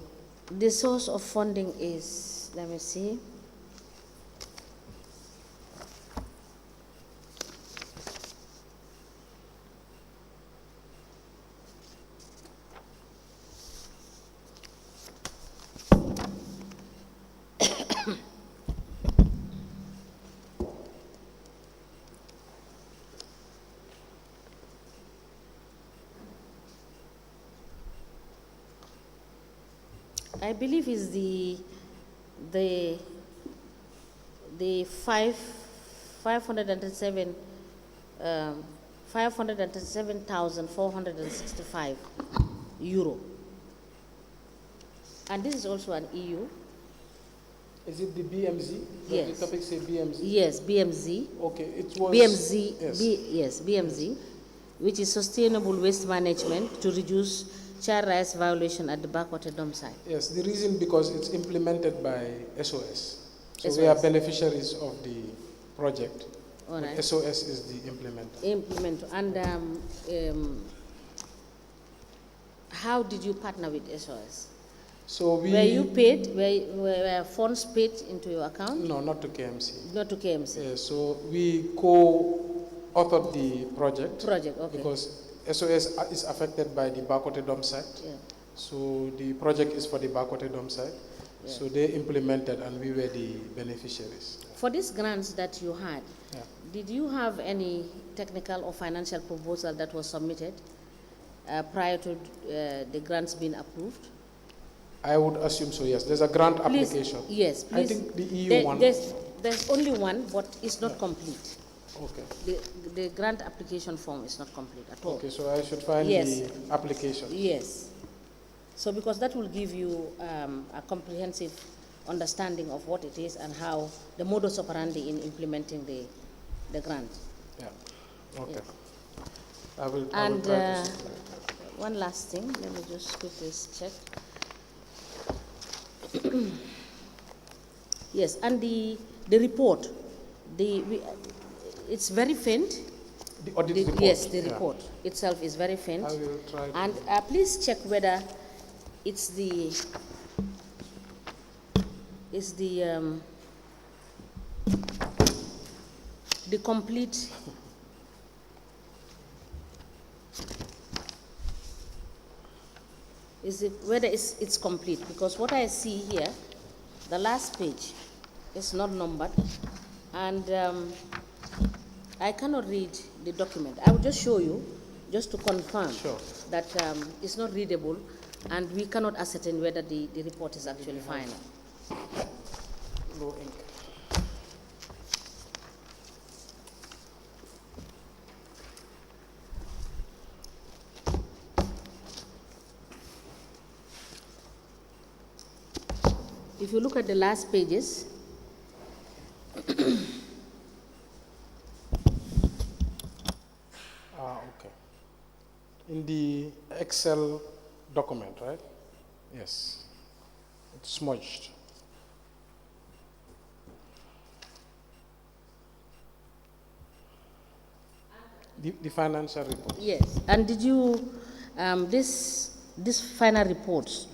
The source of funding is, let me see. I believe is the 537,465 euro, and this is also an EU. Is it the BMZ? Yes. The topic say BMZ. Yes, BMZ. Okay, it was BMZ. Yes. BMZ, which is Sustainable Waste Management to reduce child rights violation at the backwater dump site. Yes, the reason because it's implemented by SOS. So SOS. we are beneficiaries of the project. All right. SOS is the implementer. And how did you partner with SOS? So we... Were you paid? Were funds paid into your account? No, not to KMC. Not to KMC. So we co-authored the project. Project, okay. Because SOS is affected by the backwater dump site. Yeah. So the project is for the backwater dump site. Yeah. So they implemented and we were the beneficiaries. For these grants that you had, Yeah. did you have any technical or financial proposal that was submitted prior to the grants being approved? I would assume so, yes. There's a grant application. Yes, please. I think the EU one. There's only one, but it's not complete. Okay. The grant application form is not complete at all. Okay, so I should find Yes. the application. Yes. So because that will give you a comprehensive understanding of what it is and how the modus operandi in implementing the grant. Yeah. Okay. Yes. I will And try to see. one last thing, let me just quickly check. Yes, and the report, it's very faint. The audit report. Yes, the Yeah. report itself is very faint. I will try to. And please check whether it's the complete. Whether it's complete, because what I see here, the last page is not numbered, and I cannot read the document. I will just show you, just to confirm that it's not readable, and we cannot ascertain whether the report is actually final. Low ink. If you look at the last pages, Okay. In the Excel document, right? Yes. It's smudged. The financial report. yes. And did you, this final reports,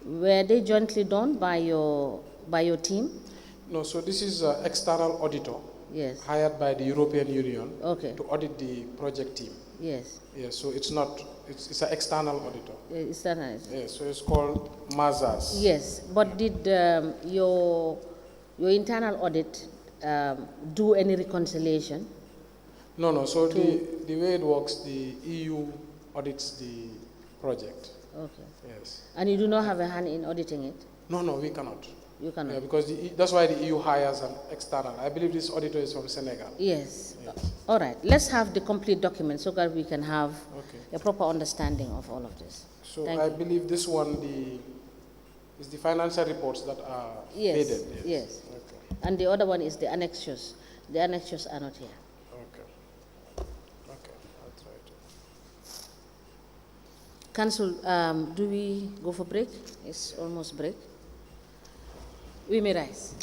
were they jointly done by your team? No, so this is an external auditor Yes. hired by the European Union Okay. to audit the project team. Yes. Yes, so it's not, it's an external auditor. Is that nice? Yes, so it's called Mazars. Yes. But did your internal audit do any reconciliation? No, no, so the way it works, the EU audits the project. Okay. Yes. And you do not have a hand in auditing it? No, no, we cannot. You cannot? Yeah, because that's why the EU hires an external. I believe this auditor is from Senegal. Yes. Yes. All right. Let's have the complete document so that we can have Okay. a proper understanding of all of this. So Thank I you. believe this one is the financial reports that are Yes. faded. Yes. Okay. And the other one is the annexures. The annexures are not here. Okay. Okay. I'll try to. Council, do we go for break? It's almost break. We may rise.